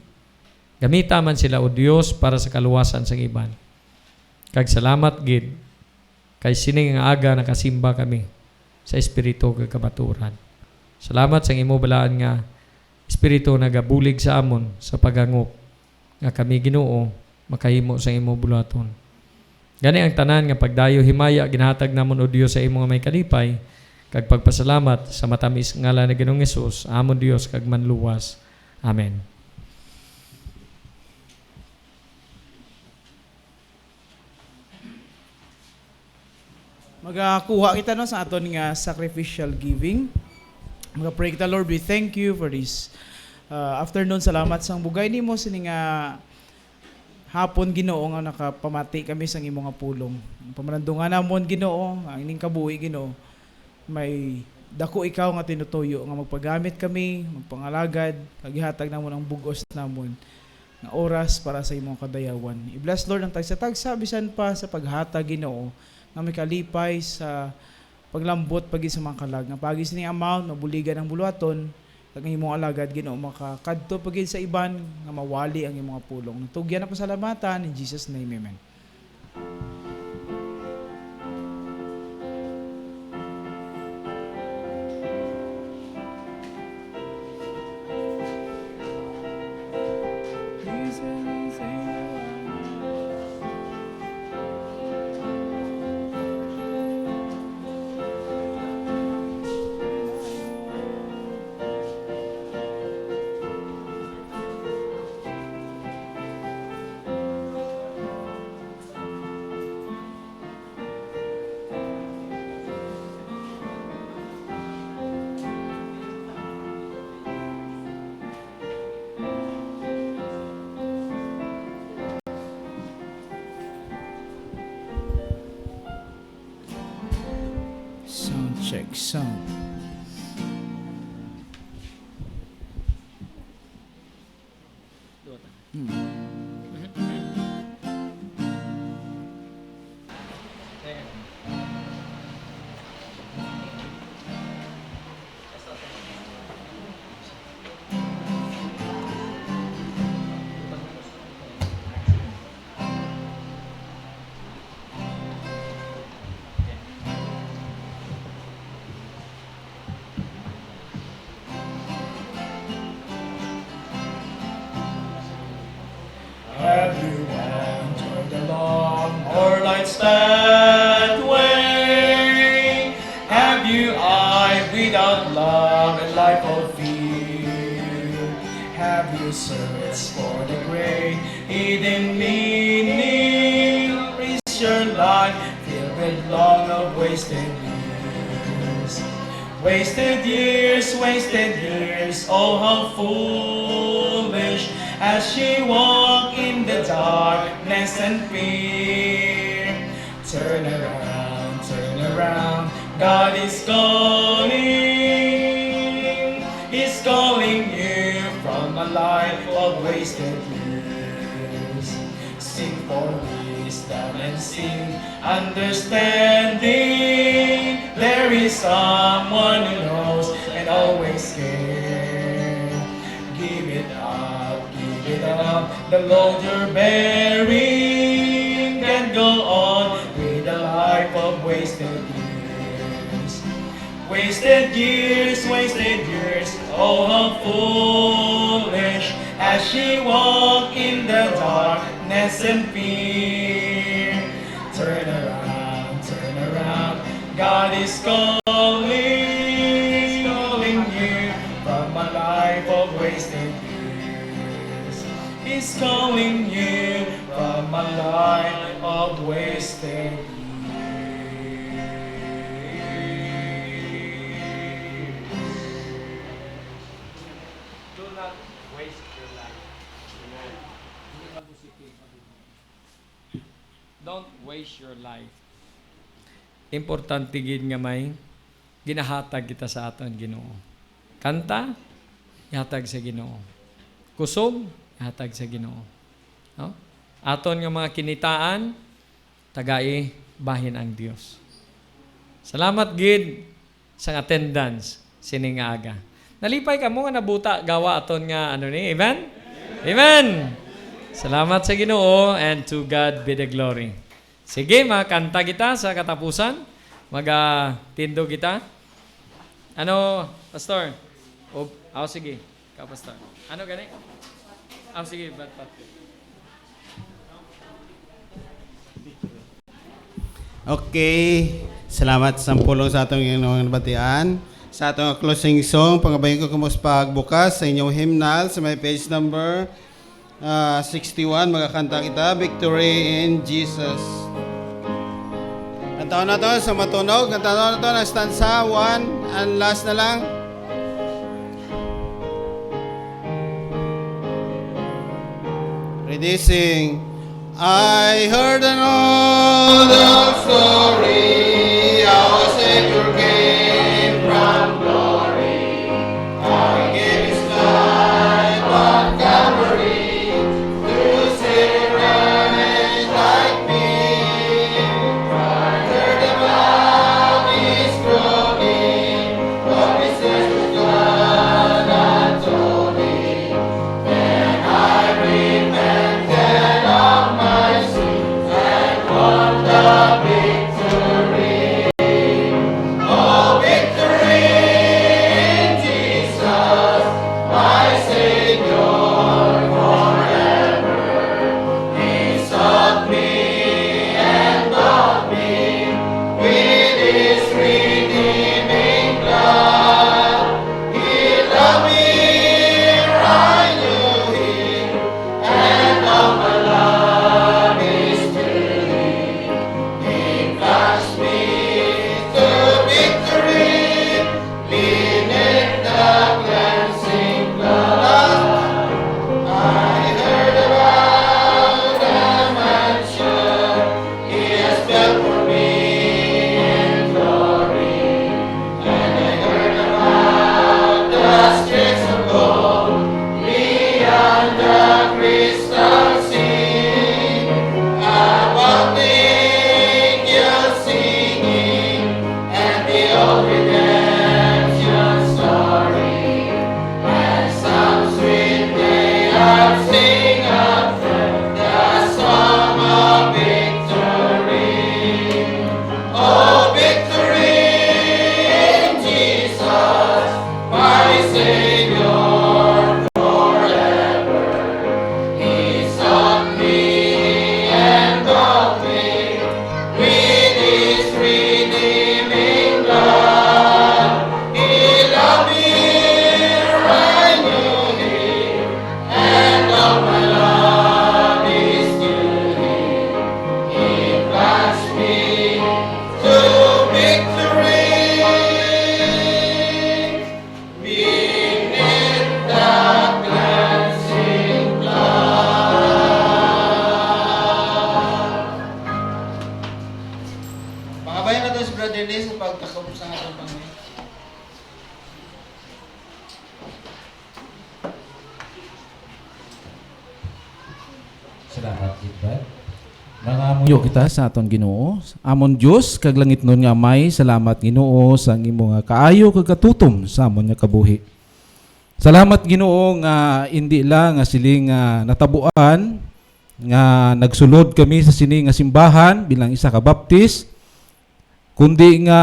Gamita man sila o Dios para sa kaluwasan sang iban. Kag salamat gid kay sining nga aga nakasimba kami sa espiritu kag kabaturan. Salamat sa imo balaan nga espiritu nagabulig sa amon sa pagangop nga kami Ginoo makahimo sa imo bulaton. Gani ang tanan nga pagdayo himaya ginahatag namon o Dios sa imo nga may kalipay kag pagpasalamat sa matamis ngalan ni Ginoong Hesus amon Dios kag manluwas. Amen. Magakuha kita no sa aton nga sacrificial giving. Pray kita, Lord, we thank you for this afternoon. Salamat sang bugay nimo sini nga hapon, Ginoo, nga nakapamati kami sang imo nga pulong. Pamarandungan namon, Ginoo, ang ining kabuhi, Ginoo. May dako ikaw nga tinutuyo nga magpagamit kami, magpangalagad, kagihatag namon ang bugos namon nga oras para sa imong kadayawan. I-bless, Lord, ang tagsa-tagsa bisan pa sa paghatag, Ginoo, nga may kalipay sa paglambot pagi sa mga kalag. Nga pagi sining amount, mabuligan ang buluaton, kag imong alagad, Ginoo, makakadto pagi sa iban, nga mawali ang imong pulong. Natugyan na pasalamatan, in Jesus' name, amen. Sound check, sound. Have you entered the long or lights that way? Have you eyed without love and life of fear? Have you searched for the great hidden meaning? Is your life filled with long of wasted years? Wasted years, oh how foolish as she walked in the darkness and fear. Turn around, God is calling. He's calling you from a life of wasted years. Sing for wisdom and sing understanding. There is someone who knows and always cares. Give it up, give it up. The load you're bearing can't go on with a life of wasted years. Wasted years, oh how foolish as she walked in the darkness and fear. Turn around, God is calling you from a life of wasted years. He's calling you from a life of wasted years. Do not waste your life. Don't waste your life. Importante gid nga may ginahatag kita sa aton Ginoo. Kanta, ihatag sa Ginoo. Kusog, ihatag sa Ginoo. No? Aton nga mga kinitaan, tagai bahin ang Dios. Salamat gid sa attendance sining aga. Nalipay ka mo nga nabuta gawa aton nga Amen? Amen. Salamat sa Ginoo and to God be the glory. Sige, makanta kita sa katapusan. Tindo kita. Pastor? Sige. Ikaw, Pastor. Gani? Sige, bat. Okay. Salamat sa pulong sa atong inyong nabatian. Sa atong closing song, pangabayin ko kumos pagbukas sa inyong hymnal sa may page number 61. Magkakanta kita, Victory in Jesus. Kantaon na to sa matunog. Kantaon na to na stanza 1 and last na lang. Ready, sing. I heard an old story, how a Savior came from glory. He gave His life on Calvary to save wretch like me. I heard about His groaning, what He says to God and told me. Then I repented of my sins and won the victory. Oh, Muyo kita sa aton Ginoo. Amon Dios kag langit nun nga may salamat Ginoo sa imo nga kaayo kag katutom sa amon nga kabuhi. Salamat Ginoo nga hindi lang nga siling natabuan nga nagsulod kami sa sini nga simbahan bilang isa ka baptist, kundi nga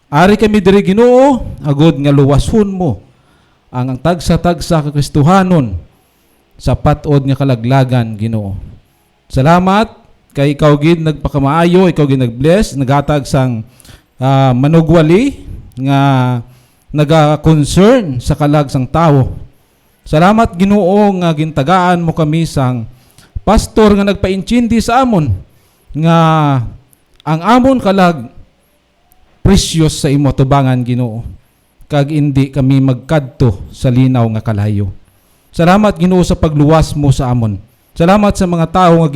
ari kami diri Ginoo agud nga luwason mo ang tagsa-tagsa ka Kristohanon sa patod nga kalaglagan Ginoo. Salamat kay ikaw gid nagpakamaayo, ikaw gid nagbless, naghatag sang manugwali nga naga-concern sa kalag sang tawo. Salamat Ginoo nga gintagaan mo kami sang pastor nga nagpainchindi sa amon nga ang amon kalag precious sa imo tubangan Ginoo kag hindi kami magkadto sa linaw nga kalayo. Salamat Ginoo sa pagluwas mo sa amon. Salamat sa mga tao nga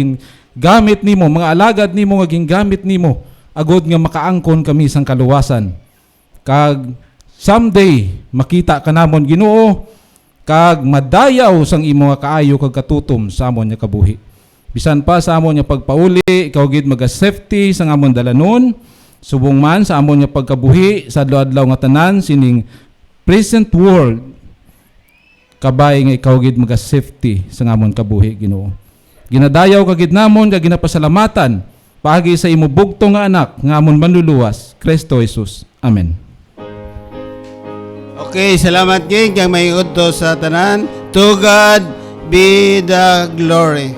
gamit nimo, mga alagad nimo nga gingamit nimo agud nga makaangkon kami sang kaluwasan. Kag someday makita ka namon Ginoo kag madayaw sang imo nga kaayo kag katutom sa amon nga kabuhi. Bisan pa sa amon nga pagpauli, ikaw gid maga-safety sang amon dalanon, subong man sa amon nga pagkabuhi sa adlaw-adlaw nga tanan sining present world. Kabay nga ikaw gid maga-safety sang amon kabuhi Ginoo. Ginadayaw ka gid namon kag ginapasalamatan paagi sa imo bugto nga anak nga amon manluluwas, Kristo Jesus. Amen. Okay, salamat gid kang may udto sa tanan. To God be the glory.